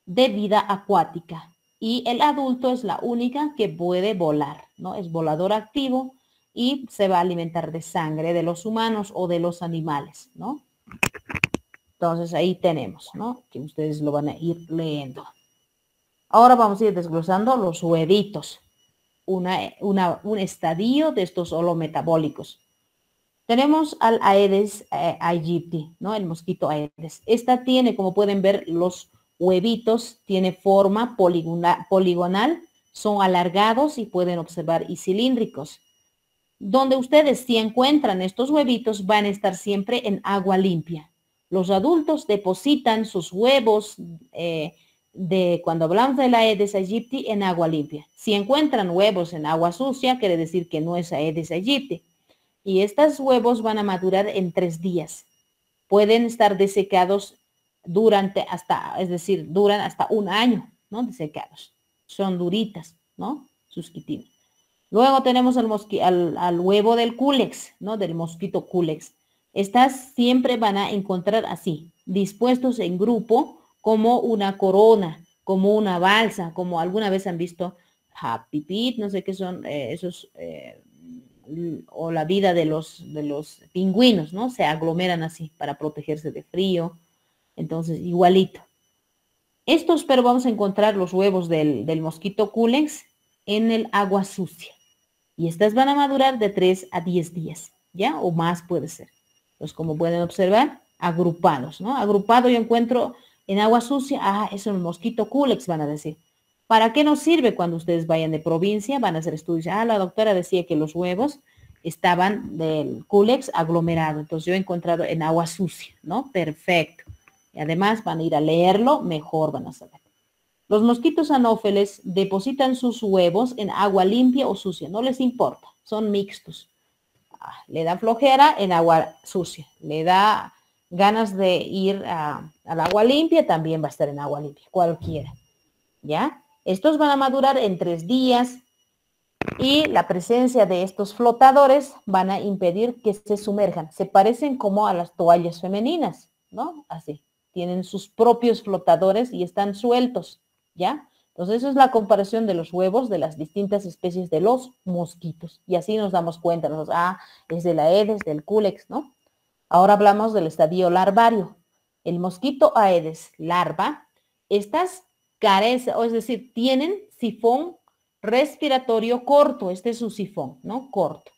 de vida acuática y el adulto es la única que puede volar, ¿no? Es volador activo y se va a alimentar de sangre de los humanos o de los animales, ¿no? Entonces ahí tenemos, ¿no? Que ustedes lo van a ir leyendo. Ahora vamos a ir desglosando los huevitos, un estadio de estos holometabólicos. Tenemos al Aedes aegypti, ¿no? El mosquito Aedes. Esta tiene, como pueden ver, los huevitos, tiene forma poligonal, son alargados y pueden observar y cilíndricos. Donde ustedes si encuentran estos huevitos van a estar siempre en agua limpia. Los adultos depositan sus huevos cuando hablamos de la Aedes aegypti en agua limpia. Si encuentran huevos en agua sucia, quiere decir que no es Aedes aegypti. Y estos huevos van a madurar en 3 días. Pueden estar desecados duran hasta 1 año, ¿no? Desecados. Son duritas, ¿no? Sus quitinas. Luego tenemos al huevo del culex, ¿no? Del mosquito culex. Estas siempre van a encontrar así, dispuestos en grupo, como una corona, como una balsa, como alguna vez han visto Happy Pit, no sé qué son esos, o la vida de los pingüinos, ¿no? Se aglomeran así para protegerse de frío. Entonces, igualito. Estos, pero vamos a encontrar los huevos del mosquito culex en el agua sucia. Y estas van a madurar de 3 a 10 días, ¿ya? O más puede ser. Pues como pueden observar, agrupados, ¿no? Agrupado yo encuentro en agua sucia, es un mosquito culex, van a decir. ¿Para qué nos sirve cuando ustedes vayan de provincia? Van a hacer estudios. La doctora decía que los huevos estaban del culex aglomerado. Entonces yo he encontrado en agua sucia, ¿no? Perfecto. Y además van a ir a leerlo, mejor van a saber. Los mosquitos anófeles depositan sus huevos en agua limpia o sucia, no les importa, son mixtos. Le da flojera en agua sucia, le da ganas de ir al agua limpia, también va a estar en agua limpia, cualquiera, ¿ya? Estos van a madurar en 3 días y la presencia de estos flotadores van a impedir que se sumerjan. Se parecen como a las toallas femeninas, ¿no? Así, tienen sus propios flotadores y están sueltos, ¿ya? Entonces, eso es la comparación de los huevos de las distintas especies de los mosquitos. Y así nos damos cuenta, es de la Aedes, del Culex, ¿no? Ahora hablamos del estadio larvario. El mosquito Aedes larva, estas carecen, o es decir, tienen sifón respiratorio corto. Este es su sifón, ¿no? Corto.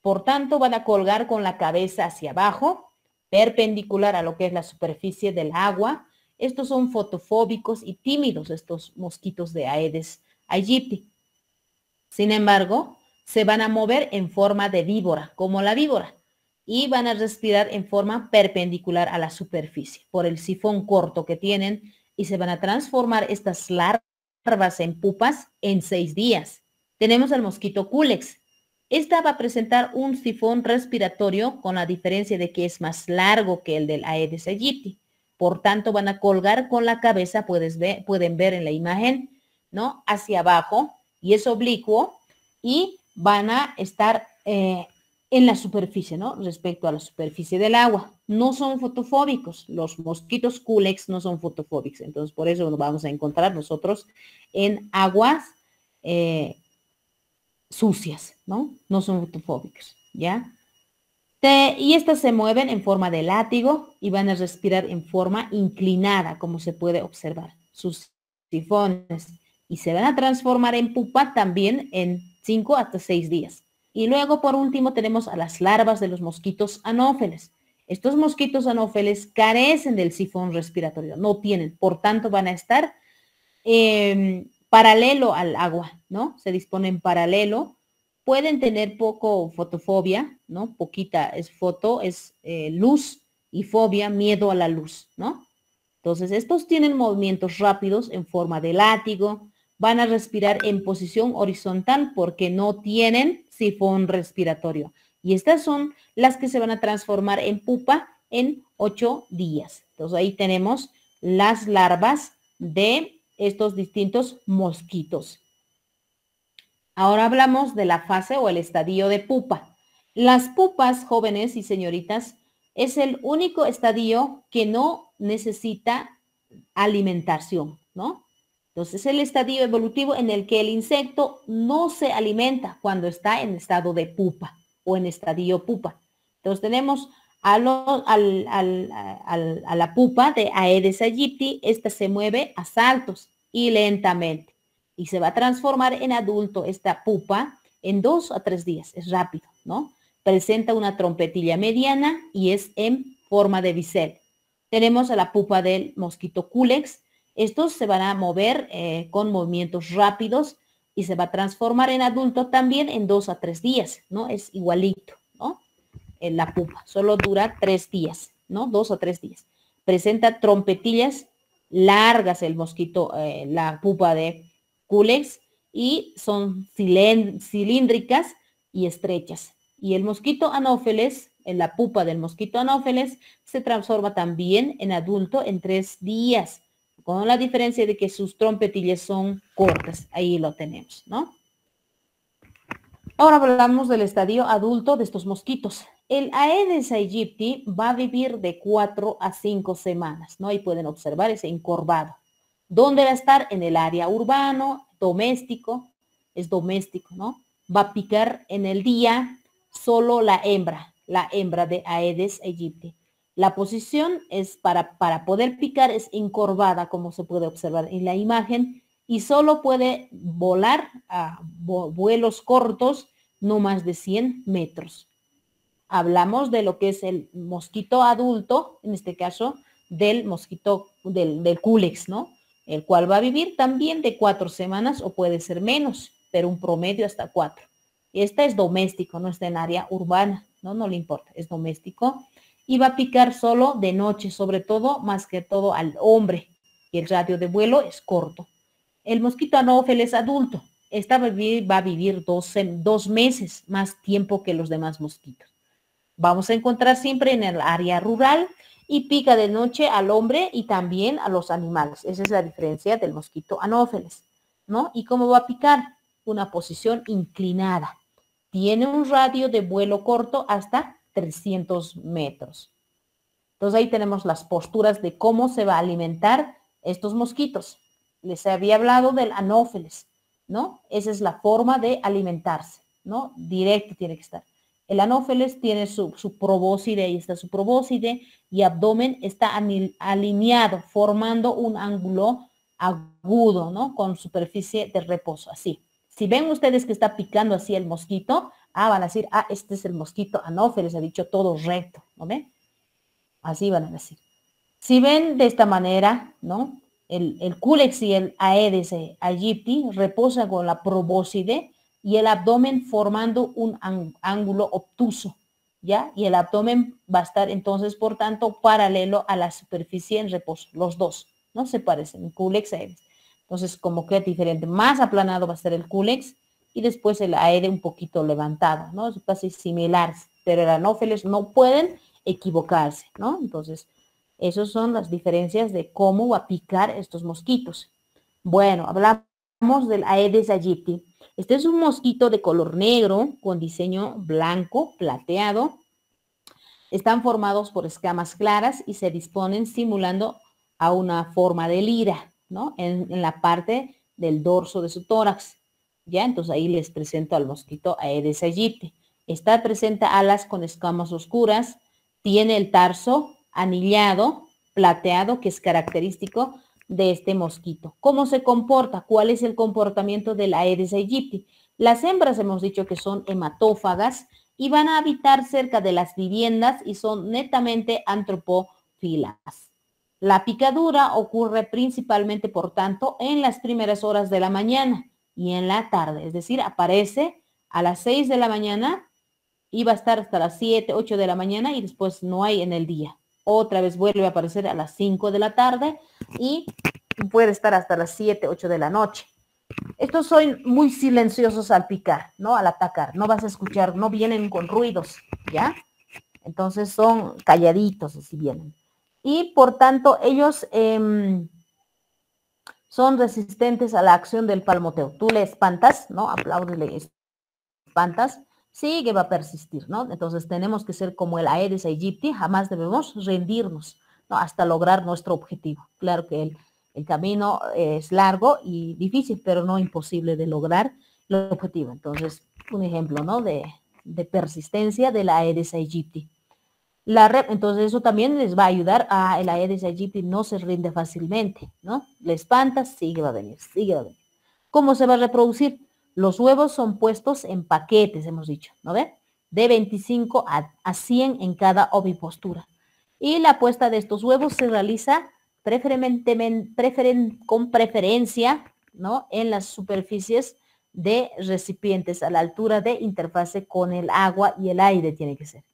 Por tanto, van a colgar con la cabeza hacia abajo, perpendicular a lo que es la superficie del agua. Estos son fotofóbicos y tímidos, estos mosquitos de Aedes aegypti. Sin embargo, se van a mover en forma de víbora, como la víbora, y van a respirar en forma perpendicular a la superficie, por el sifón corto que tienen, y se van a transformar estas larvas en pupas en 6 días. Tenemos el mosquito Culex. Esta va a presentar un sifón respiratorio con la diferencia de que es más largo que el del Aedes aegypti. Por tanto, van a colgar con la cabeza, pueden ver en la imagen, ¿no? Hacia abajo, y es oblicuo, y van a estar en la superficie, ¿no? Respecto a la superficie del agua. No son fotofóbicos. Los mosquitos Culex no son fotofóbicos. Entonces, por eso nos vamos a encontrar nosotros en aguas sucias, ¿no? No son fotofóbicos, ¿ya? Y estas se mueven en forma de látigo y van a respirar en forma inclinada, como se puede observar. Sus sifones. Y se van a transformar en pupa también en 5 hasta 6 días. Y luego, por último, tenemos a las larvas de los mosquitos anófeles. Estos mosquitos anófeles carecen del sifón respiratorio, no tienen, por tanto van a estar paralelo al agua, ¿no? Se disponen paralelo. Pueden tener poco fotofobia, ¿no? Poquita es luz, y fobia, miedo a la luz, ¿no? Entonces, estos tienen movimientos rápidos en forma de látigo, van a respirar en posición horizontal porque no tienen sifón respiratorio. Y estas son las que se van a transformar en pupa en 8 días. Entonces, ahí tenemos las larvas de estos distintos mosquitos. Ahora hablamos de la fase o el estadio de pupa. Las pupas, jóvenes y señoritas, es el único estadio que no necesita alimentación, ¿no? Entonces, es el estadio evolutivo en el que el insecto no se alimenta cuando está en estado de pupa o en estadio pupa. Entonces, tenemos a la pupa de Aedes aegypti. Esta se mueve a saltos y lentamente, y se va a transformar en adulto esta pupa en 2 a 3 días. Es rápido, ¿no? Presenta una trompetilla mediana y es en forma de bisel. Tenemos a la pupa del mosquito Culex. Estos se van a mover con movimientos rápidos y se va a transformar en adulto también en 2 a 3 días, ¿no? Es igualito, ¿no? En la pupa, solo dura 3 días, ¿no? 2 a 3 días. Presenta trompetillas largas el mosquito, la pupa de Culex, y son cilíndricas y estrechas. Y el mosquito anófeles, en la pupa del mosquito anófeles, se transforma también en adulto en 3 días, con la diferencia de que sus trompetillas son cortas. Ahí lo tenemos, ¿no? Ahora hablamos del estadio adulto de estos mosquitos. El Aedes aegypti va a vivir de 4 a 5 semanas, ¿no? Ahí pueden observar ese encorvado. ¿Dónde va a estar? En el área urbano, doméstico, es doméstico, ¿no? Va a picar en el día solo la hembra de Aedes aegypti. La posición es para poder picar es encorvada, como se puede observar en la imagen, y solo puede volar a vuelos cortos, no más de 100 metros. Hablamos de lo que es el mosquito adulto, en este caso del mosquito del Culex, ¿no? El cual va a vivir también de 4 semanas o puede ser menos, pero un promedio hasta 4. Esta es doméstico, no está en área urbana, ¿no? No le importa, es doméstico y va a picar solo de noche, sobre todo, más que todo al hombre, y el radio de vuelo es corto. El mosquito anófeles adulto, esta va a vivir 2 meses, más tiempo que los demás mosquitos. Vamos a encontrar siempre en el área rural y pica de noche al hombre y también a los animales. Esa es la diferencia del mosquito anófeles, ¿no? ¿Y cómo va a picar? Una posición inclinada. Tiene un radio de vuelo corto hasta 300 metros. Entonces ahí tenemos las posturas de cómo se va a alimentar estos mosquitos. les había hablado del anófeles, ¿no? Esa es la forma de alimentarse, ¿no? Directo tiene que estar. El anófeles tiene su probóscide, ahí está su probóscide, y abdomen está alineado, formando un ángulo agudo, ¿no? Con superficie de reposo, así. Si ven ustedes que está picando así el mosquito, van a decir, este es el mosquito anófeles, ha dicho todo recto, ¿no ven? Así van a decir. Si ven de esta manera, ¿no? El Culex y el Aedes aegypti reposan con la probóscide y el abdomen formando un ángulo obtuso, ¿ya? Y el abdomen va a estar entonces, por tanto, paralelo a la superficie en reposo, los dos, ¿no? Se parecen, Culex, Aedes. Entonces, como que es diferente, más aplanado va a ser el Culex y después el Aedes un poquito levantado, ¿no? Es casi similar, pero el anófeles no pueden equivocarse, ¿no? Entonces, esas son las diferencias de cómo va a picar estos mosquitos. Bueno, hablamos del Aedes aegypti. Este es un mosquito de color negro con diseño blanco, plateado. Están formados por escamas claras y se disponen simulando a una forma de lira, ¿no? En la parte del dorso de su tórax. ¿Ya? Entonces ahí les presento al mosquito Aedes aegypti. Está presente alas con escamas oscuras, tiene el tarso anillado, plateado, que es característico de este mosquito. ¿Cómo se comporta? ¿Cuál es el comportamiento del Aedes aegypti? Las hembras hemos dicho que son hematófagas y van a habitar cerca de las viviendas y son netamente antropófilas. La picadura ocurre principalmente, por tanto, en las primeras horas de la mañana y en la tarde, es decir, aparece a las 6 de la mañana y va a estar hasta las 7, 8 de la mañana y después no hay en el día. Otra vez vuelve a aparecer a las 5 de la tarde y puede estar hasta las 7, 8 de la noche. Estos son muy silenciosos al picar, ¿no? Al atacar. No vas a escuchar, no vienen con ruidos, ¿ya? Entonces son calladitos, así vienen. Y por tanto, ellos son resistentes a la acción del palmoteo. Tú le espantas, ¿no? Aplaudes, le espantas, sí que va a persistir, ¿no? Entonces tenemos que ser como el Aedes aegypti, jamás debemos rendirnos, ¿no? Hasta lograr nuestro objetivo. Claro que el camino es largo y difícil, pero no imposible de lograr el objetivo. Entonces, un ejemplo, ¿no? De persistencia de la Aedes aegypti. Entonces eso también les va a ayudar a el Aedes aegypti no se rinde fácilmente, ¿no? Le espantas, sigue va a venir, sigue va a venir. ¿Cómo se va a reproducir? Los huevos son puestos en paquetes, hemos dicho, ¿no ve? De 25 a 100 en cada ovipostura. Y la puesta de estos huevos se realiza con preferencia, ¿no? En las superficies de recipientes a la altura de interfase con el agua y el aire tiene que ser.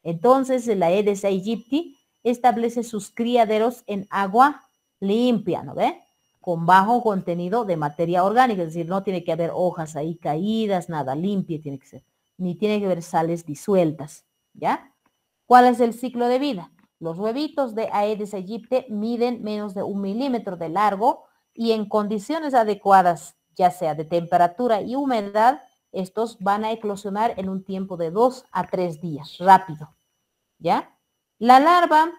Entonces, el Aedes aegypti establece sus criaderos en agua limpia, ¿no ve? Con bajo contenido de materia orgánica, es decir, no tiene que haber hojas ahí caídas, nada, limpia tiene que ser, ni tiene que haber sales disueltas, ¿ya? ¿Cuál es el ciclo de vida? Los huevitos de Aedes aegypti miden menos de 1 milímetro de largo y en condiciones adecuadas, ya sea de temperatura y humedad, estos van a eclosionar en un tiempo de 2 a 3 días, rápido, ¿ya? La larva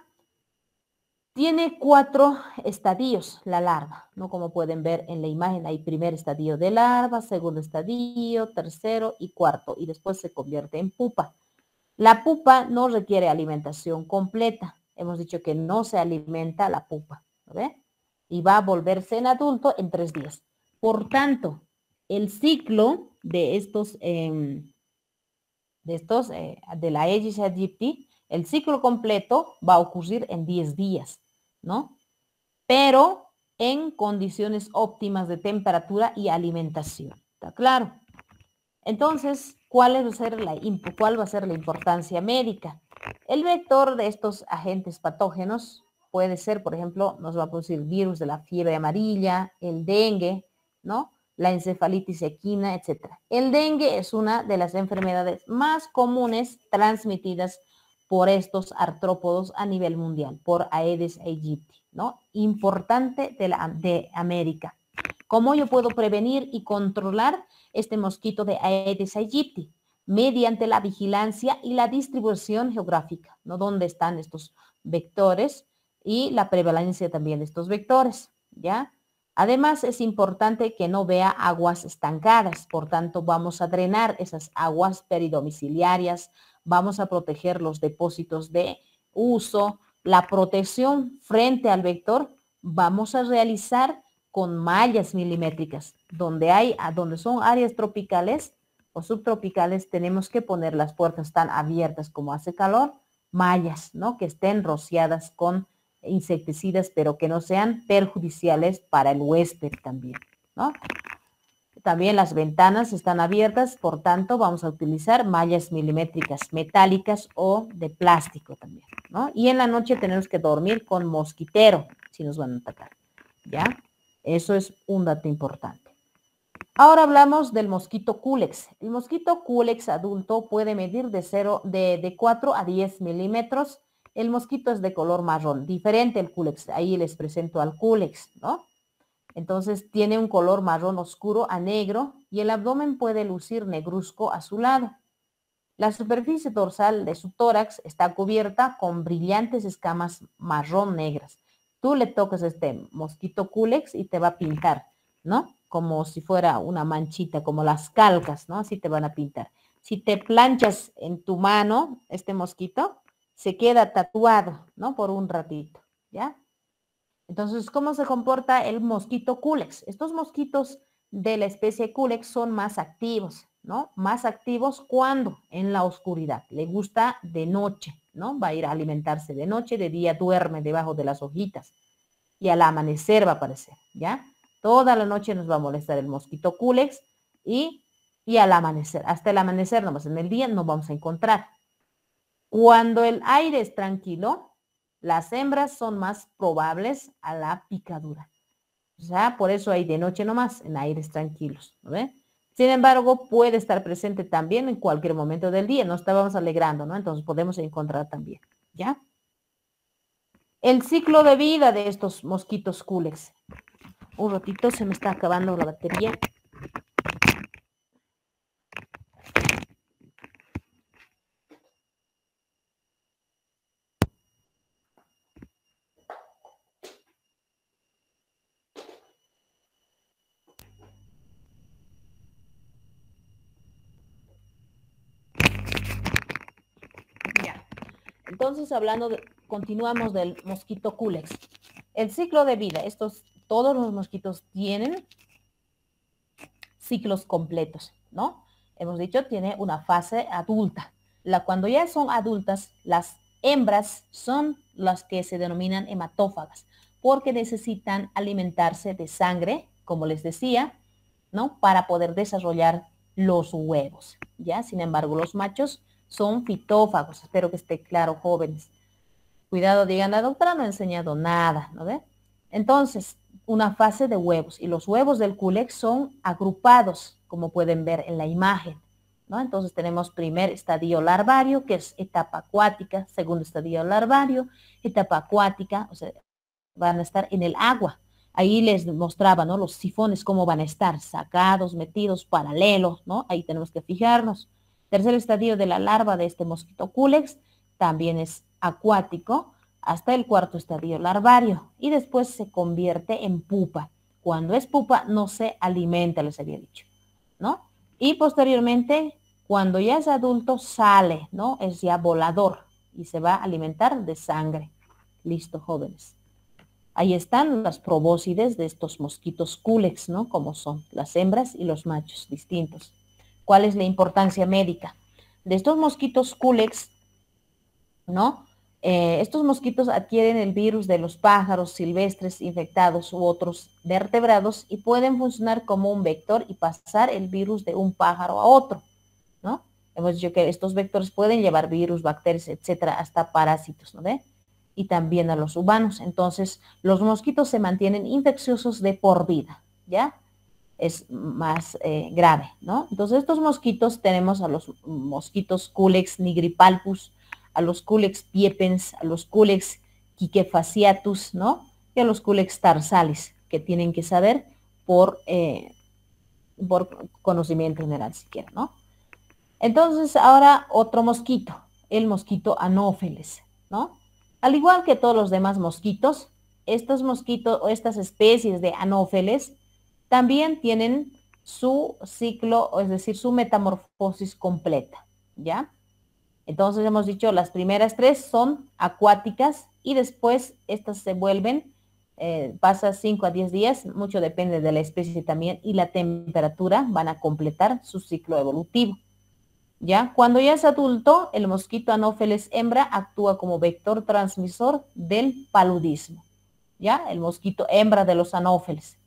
tiene 4 estadios, la larva, ¿no? Como pueden ver en la imagen, hay primer estadio de larva, segundo estadio, tercero y cuarto, y después se convierte en pupa. La pupa no requiere alimentación completa. Hemos dicho que no se alimenta la pupa, ¿ve? Y va a volverse en adulto en 3 días. Por tanto, el ciclo de de la Aedes aegypti, el ciclo completo va a ocurrir en 10 días, ¿no? Pero en condiciones óptimas de temperatura y alimentación. ¿Está claro? Entonces, ¿cuál va a ser la importancia médica? El vector de estos agentes patógenos puede ser, por ejemplo, nos va a producir virus de la fiebre amarilla, el dengue, ¿no? La encefalitis equina, etc. El dengue es una de las enfermedades más comunes transmitidas por estos artrópodos a nivel mundial, por Aedes aegypti, ¿no? Importante de América. ¿Cómo yo puedo prevenir y controlar este mosquito de Aedes aegypti? Mediante la vigilancia y la distribución geográfica, ¿no? ¿Dónde están estos vectores? Y la prevalencia también de estos vectores, ¿ya? Además, es importante que no vea aguas estancadas, por tanto, vamos a drenar esas aguas peridomiciliarias, vamos a proteger los depósitos de uso, la protección frente al vector, vamos a realizar con mallas milimétricas. Donde son áreas tropicales o subtropicales, tenemos que poner las puertas tan abiertas como hace calor, mallas, ¿no? Que estén rociadas con insecticidas, pero que no sean perjudiciales para el huésped también, ¿no? También las ventanas están abiertas, por tanto, vamos a utilizar mallas milimétricas metálicas o de plástico también, ¿no? Y en la noche tenemos que dormir con mosquitero, si nos van a atacar, ¿ya? Eso es un dato importante. Ahora hablamos del mosquito Culex. El mosquito Culex adulto puede medir de 4 a 10 milímetros. El mosquito es de color marrón, diferente al Culex. Ahí les presento al Culex, ¿no? Entonces tiene un color marrón oscuro a negro y el abdomen puede lucir negruzco azulado. La superficie dorsal de su tórax está cubierta con brillantes escamas marrón negras. Tú le tocas este mosquito Culex y te va a pintar, ¿no? Como si fuera una manchita, como las calcas, ¿no? Así te van a pintar. Si te planchas en tu mano este mosquito, se queda tatuado, ¿no? Por un ratito, ¿ya? Entonces, ¿cómo se comporta el mosquito Culex? Estos mosquitos de la especie Culex son más activos, ¿no? Más activos cuando en la oscuridad. Le gusta de noche, ¿no? Va a ir a alimentarse de noche, de día duerme debajo de las hojitas y al amanecer va a aparecer, ¿ya? Toda la noche nos va a molestar el mosquito Culex y al amanecer, hasta el amanecer nomás, en el día no vamos a encontrar. Cuando el aire es tranquilo, las hembras son más probables a la picadura. O sea, por eso hay de noche nomás, en aires tranquilos, ¿no ve? Sin embargo, puede estar presente también en cualquier momento del día. Nos estábamos alegrando, ¿no? Entonces podemos encontrar también, ¿ya? El ciclo de vida de estos mosquitos Culex. Un ratito, se me está acabando la batería. Ya. Entonces, continuamos del mosquito Culex. El ciclo de vida, todos los mosquitos tienen ciclos completos, ¿no? Hemos dicho, tiene una fase adulta. Cuando ya son adultas, las hembras son las que se denominan hematófagas, porque necesitan alimentarse de sangre, como les decía, ¿no? Para poder desarrollar los huevos, ¿ya? Sin embargo, los machos son fitófagos. Espero que esté claro, jóvenes. Cuidado, digan, la doctora no ha enseñado nada, ¿no ve? Entonces, una fase de huevos, y los huevos del Culex son agrupados, como pueden ver en la imagen, ¿no? Entonces tenemos primer estadio larvario, que es etapa acuática, segundo estadio larvario, etapa acuática, o sea, van a estar en el agua. Ahí les mostraba, ¿no? Los sifones, cómo van a estar, sacados, metidos, paralelos, ¿no? Ahí tenemos que fijarnos. Tercer estadio de la larva de este mosquito Culex también es acuático, hasta el cuarto estadio larvario, y después se convierte en pupa. Cuando es pupa no se alimenta, les había dicho, ¿no? Y posteriormente, cuando ya es adulto, sale, ¿no? Es ya volador y se va a alimentar de sangre. Listo, jóvenes. Ahí están las probóscides de estos mosquitos Culex, ¿no? Como son las hembras y los machos distintos. ¿Cuál es la importancia médica? De estos mosquitos Culex, ¿no? Estos mosquitos adquieren el virus de los pájaros silvestres infectados u otros vertebrados y pueden funcionar como un vector y pasar el virus de un pájaro a otro, ¿no? Hemos dicho que estos vectores pueden llevar virus, bacterias, etcétera, hasta parásitos, ¿no ve? Y también a los humanos. Entonces, los mosquitos se mantienen infecciosos de por vida, ¿ya? Es más grave, ¿no? Entonces, estos mosquitos tenemos a los mosquitos Culex nigripalpus, a los Culex piepens, a los Culex quiquefasciatus, ¿no? Y a los Culex tarsalis, que tienen que saber por conocimiento general siquiera, ¿no? Entonces, ahora otro mosquito, el mosquito anófeles, ¿no? Al igual que todos los demás mosquitos, estos mosquitos o estas especies de anófeles también tienen su ciclo, es decir, su metamorfosis completa, ¿ya? Entonces hemos dicho, las primeras tres son acuáticas y después estas se vuelven, pasa 5 a 10 días, mucho depende de la especie también, y la temperatura van a completar su ciclo evolutivo. ¿Ya? Cuando ya es adulto, el mosquito anófeles hembra actúa como vector transmisor del paludismo, ¿ya? El mosquito hembra de los anófeles.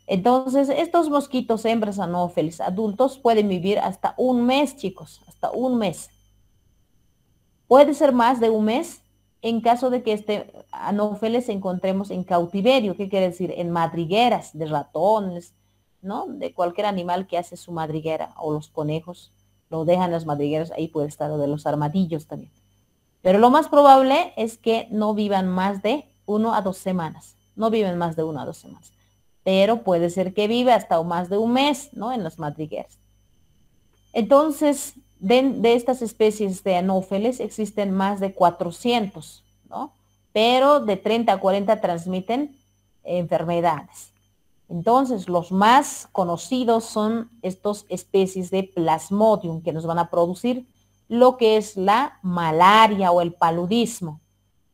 Entonces, estos mosquitos hembras anófeles adultos pueden vivir hasta un mes, chicos, hasta un mes. Puede ser más de un mes en caso de que este anófeles encontremos en cautiverio. ¿Qué quiere decir? En madrigueras de ratones, ¿no? De cualquier animal que hace su madriguera, o los conejos lo dejan en las madrigueras, ahí puede estar, o de los armadillos también. Pero lo más probable es que no vivan más de 1 a 2 semanas. No viven más de 1 a 2 semanas. Pero puede ser que viva hasta más de un mes, ¿no? En las madrigueras. Entonces, de estas especies de anófeles existen más de 400, ¿no? Pero de 30 a 40 transmiten enfermedades. Entonces, los más conocidos son estas especies de Plasmodium que nos van a producir lo que es la malaria o el paludismo.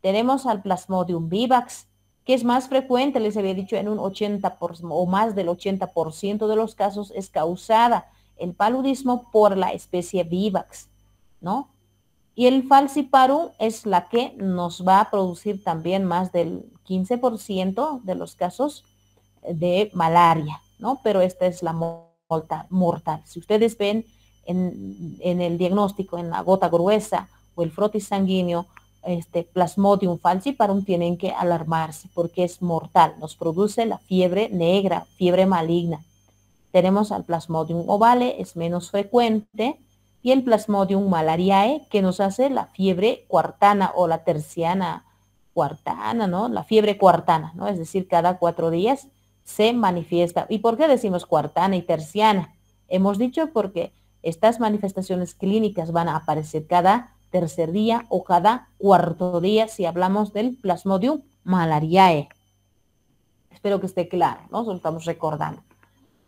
Tenemos al Plasmodium vivax, que es más frecuente, les había dicho, en un 80% o más del 80% de los casos es causada el paludismo por la especie vivax, ¿no? Y el falciparum es la que nos va a producir también más del 15% de los casos de malaria, ¿no? Pero esta es la mortal. Si ustedes ven en el diagnóstico, en la gota gruesa o el frotis sanguíneo, Plasmodium falciparum, tienen que alarmarse porque es mortal, nos produce la fiebre negra, fiebre maligna. Tenemos al Plasmodium ovale, es menos frecuente, y el Plasmodium malariae, que nos hace la fiebre cuartana o la terciana cuartana, ¿no? La fiebre cuartana, ¿no? Es decir, cada 4 días se manifiesta. ¿Y por qué decimos cuartana y terciana? Hemos dicho porque estas manifestaciones clínicas van a aparecer cada tercer día o cada cuarto día si hablamos del Plasmodium malariae. Espero que esté claro, ¿no? Solo estamos recordando.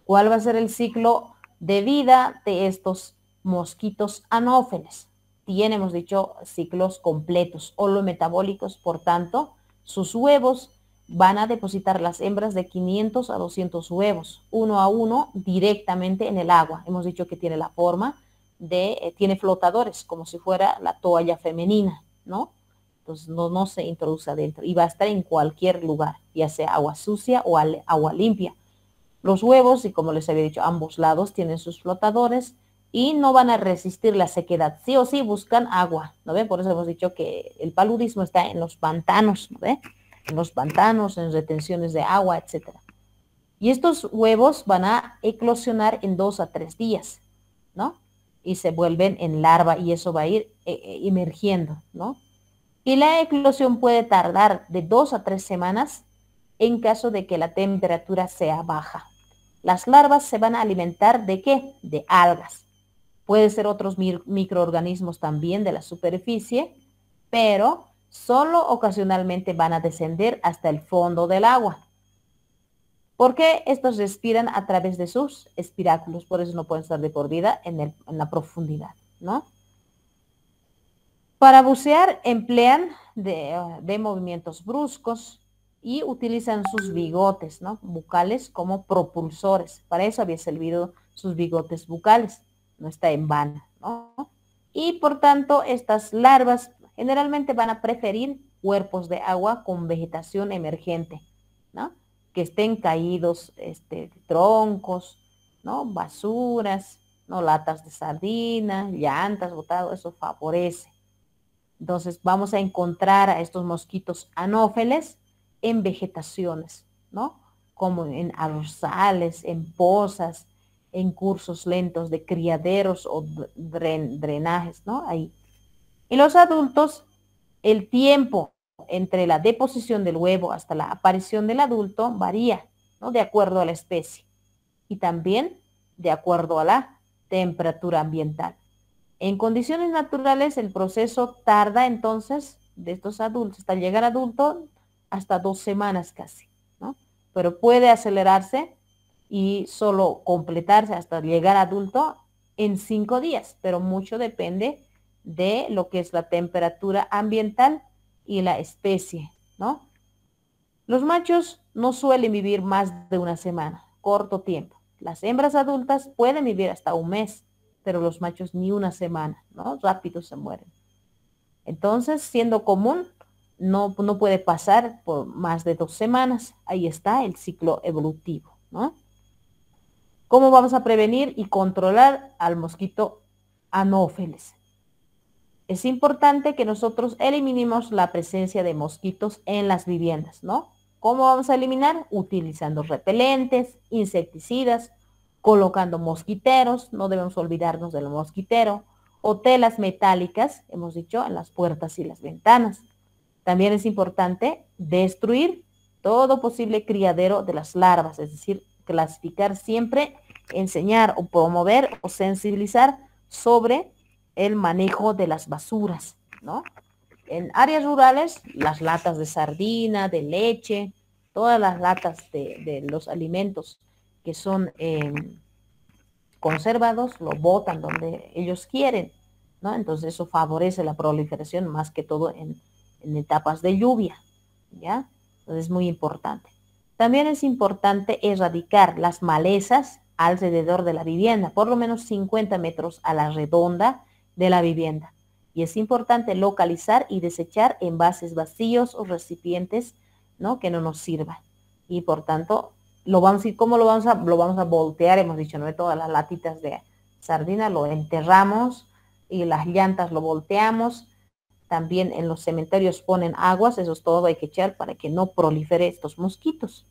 ¿Cuál va a ser el ciclo de vida de estos mosquitos anófeles? Tienen, hemos dicho, ciclos completos, holometabólicos, por tanto, sus huevos van a depositar las hembras de 500 a 200 huevos, uno a uno, directamente en el agua. Hemos dicho que tiene la forma de, tiene flotadores, como si fuera la toalla femenina, ¿no? Entonces no se introduce adentro y va a estar en cualquier lugar, ya sea agua sucia o agua limpia. Los huevos, y como les había dicho, ambos lados tienen sus flotadores y no van a resistir la sequedad. Sí o sí buscan agua, ¿no ve? Por eso hemos dicho que el paludismo está en los pantanos, ¿no ve? En los pantanos, en retenciones de agua, etc. Y estos huevos van a eclosionar en 2 a 3 días, ¿no? Y se vuelven en larva y eso va a ir emergiendo, ¿no? Y la eclosión puede tardar de 2 a 3 semanas en caso de que la temperatura sea baja. Las larvas se van a alimentar ¿de qué? De algas. Puede ser otros microorganismos también de la superficie, pero solo ocasionalmente van a descender hasta el fondo del agua. Porque estos respiran a través de sus espiráculos, por eso no pueden estar de por vida en la profundidad, ¿no? Para bucear emplean de movimientos bruscos y utilizan sus bigotes, ¿no? Bucales como propulsores. Para eso había servido sus bigotes bucales. No está en vano, ¿no? Y por tanto, estas larvas generalmente van a preferir cuerpos de agua con vegetación emergente, ¿no? Que estén caídos, troncos, ¿no? Basuras, ¿no? Latas de sardina, llantas, botado, eso favorece. Entonces vamos a encontrar a estos mosquitos anófeles en vegetaciones, ¿no? Como en arrozales, en pozas, en cursos lentos de criaderos o drenajes, ¿no? Ahí. Y los adultos, el tiempo entre la deposición del huevo hasta la aparición del adulto varía, ¿no? De acuerdo a la especie y también de acuerdo a la temperatura ambiental. En condiciones naturales el proceso tarda entonces de estos adultos hasta llegar adulto hasta 2 semanas casi, ¿no? Pero puede acelerarse y solo completarse hasta llegar a adulto en 5 días, pero mucho depende de lo que es la temperatura ambiental y la especie, ¿no? Los machos no suelen vivir más de una semana, corto tiempo. Las hembras adultas pueden vivir hasta un mes, pero los machos ni una semana, ¿no? Rápido se mueren. Entonces, siendo común, no puede pasar por más de 2 semanas. Ahí está el ciclo evolutivo, ¿no? ¿Cómo vamos a prevenir y controlar al mosquito anófeles? Es importante que nosotros eliminemos la presencia de mosquitos en las viviendas, ¿no? ¿Cómo vamos a eliminar? Utilizando repelentes, insecticidas, colocando mosquiteros, no debemos olvidarnos del mosquitero, o telas metálicas, hemos dicho, en las puertas y las ventanas. También es importante destruir todo posible criadero de las larvas, es decir, clasificar siempre, enseñar o promover o sensibilizar sobre el manejo de las basuras, ¿no? En áreas rurales, las latas de sardina, de leche, todas las latas de los alimentos que son conservados, lo botan donde ellos quieren, ¿no? Entonces eso favorece la proliferación más que todo en etapas de lluvia, ¿ya? Entonces es muy importante. También es importante erradicar las malezas alrededor de la vivienda, por lo menos 50 metros a la redonda de la vivienda. Y es importante localizar y desechar envases vacíos o recipientes, ¿no? Que no nos sirvan. Y por tanto, ¿cómo lo vamos a voltear? Hemos dicho, ¿no? Todas las latitas de sardina lo enterramos y las llantas lo volteamos. También en los cementerios ponen aguas, eso es todo, hay que echar para que no prolifere estos mosquitos.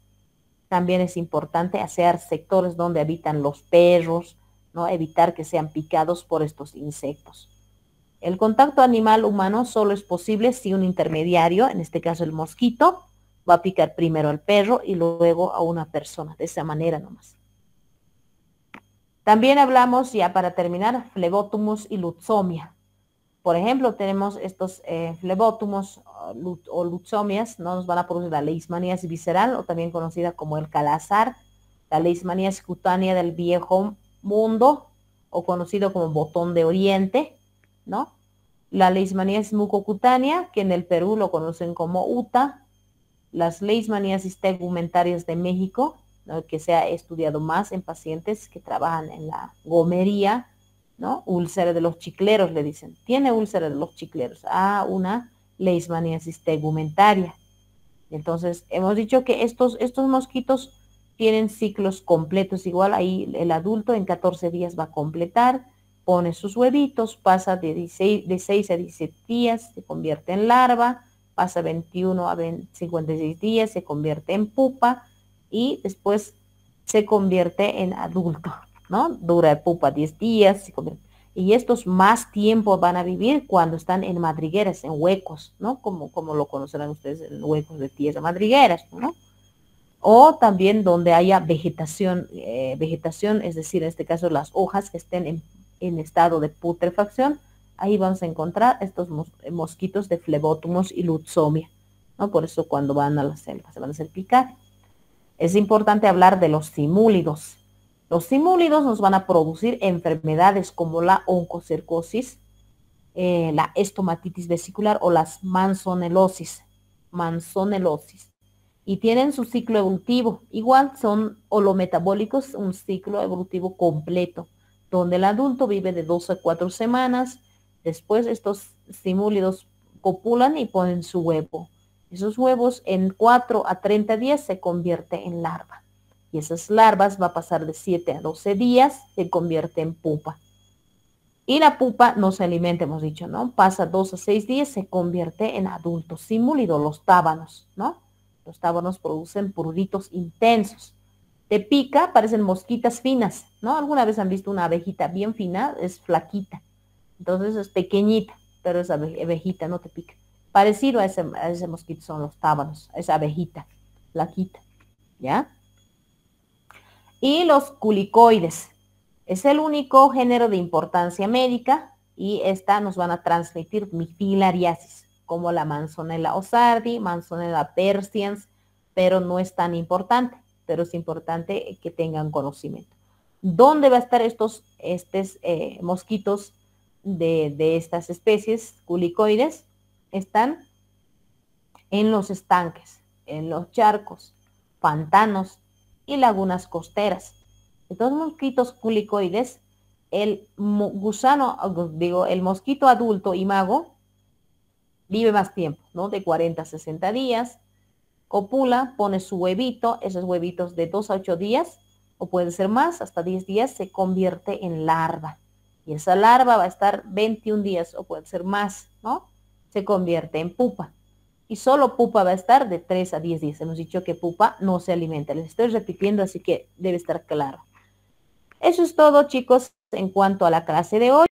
También es importante asear sectores donde habitan los perros, ¿no? Evitar que sean picados por estos insectos. El contacto animal-humano solo es posible si un intermediario, en este caso el mosquito, va a picar primero al perro y luego a una persona, de esa manera nomás. También hablamos, ya para terminar, Phlebotomus y Lutzomia. Por ejemplo, tenemos estos Phlebotomus o Luzomias, ¿no? Nos van a producir la leishmaniasis visceral, o también conocida como el calazar, la leishmaniasis cutánea del viejo mundo, o conocido como botón de oriente, ¿no? La leishmaniasis mucocutánea, que en el Perú lo conocen como UTA, las leishmaniasis tegumentarias de México, ¿no? Que se ha estudiado más en pacientes que trabajan en la gomería, ¿no? Úlcera de los chicleros, le dicen. Tiene úlcera de los chicleros. Una leishmaniasis tegumentaria. Entonces, hemos dicho que estos mosquitos tienen ciclos completos. Igual ahí el adulto en 14 días va a completar, pone sus huevitos, pasa de 6 a 17 días, se convierte en larva, pasa 21 a 56 días, se convierte en pupa y después se convierte en adulto, ¿no? Dura pupa 10 días, y estos más tiempo van a vivir cuando están en madrigueras, en huecos, ¿no? Como lo conocerán ustedes, en huecos de tierra, madrigueras, ¿no? O también donde haya vegetación, es decir, en este caso las hojas que estén en estado de putrefacción, ahí vamos a encontrar estos mosquitos de Phlebotomus y Lutzomia, ¿no? Por eso cuando van a la selva se van a hacer picar. Es importante hablar de los simúlidos. Los simúlidos nos van a producir enfermedades como la oncocercosis, la estomatitis vesicular o las manzonelosis. Y tienen su ciclo evolutivo. Igual son holometabólicos, un ciclo evolutivo completo, donde el adulto vive de 2 a 4 semanas. Después estos simúlidos copulan y ponen su huevo. Esos huevos en 4 a 30 días se convierte en larva. Y esas larvas va a pasar de 7 a 12 días, se convierte en pupa. Y la pupa no se alimenta, hemos dicho, ¿no? Pasa 2 a 6 días, se convierte en adulto simúlido, los tábanos, ¿no? Los tábanos producen pruritos intensos. Te pica, parecen mosquitas finas, ¿no? ¿Alguna vez han visto una abejita bien fina? Es flaquita. Entonces es pequeñita, pero esa abejita no te pica. Parecido a ese mosquito son los tábanos, esa abejita, flaquita, ¿ya? Y los culicoides. Es el único género de importancia médica y esta nos van a transmitir filariasis. como la Manzanella osardi, Manzanella persians, pero no es tan importante, pero es importante que tengan conocimiento. ¿Dónde va a estar estos mosquitos de estas especies culicoides? Están en los estanques, en los charcos, pantanos y lagunas costeras. Estos mosquitos culicoides, el mosquito adulto imago vive más tiempo, ¿no? De 40 a 60 días, copula, pone su huevito, esos huevitos de 2 a 8 días, o puede ser más, hasta 10 días, se convierte en larva. Y esa larva va a estar 21 días, o puede ser más, ¿no? Se convierte en pupa. Y solo pupa va a estar de 3 a 10 días. Hemos dicho que pupa no se alimenta. Les estoy repitiendo, así que debe estar claro. Eso es todo, chicos, en cuanto a la clase de hoy.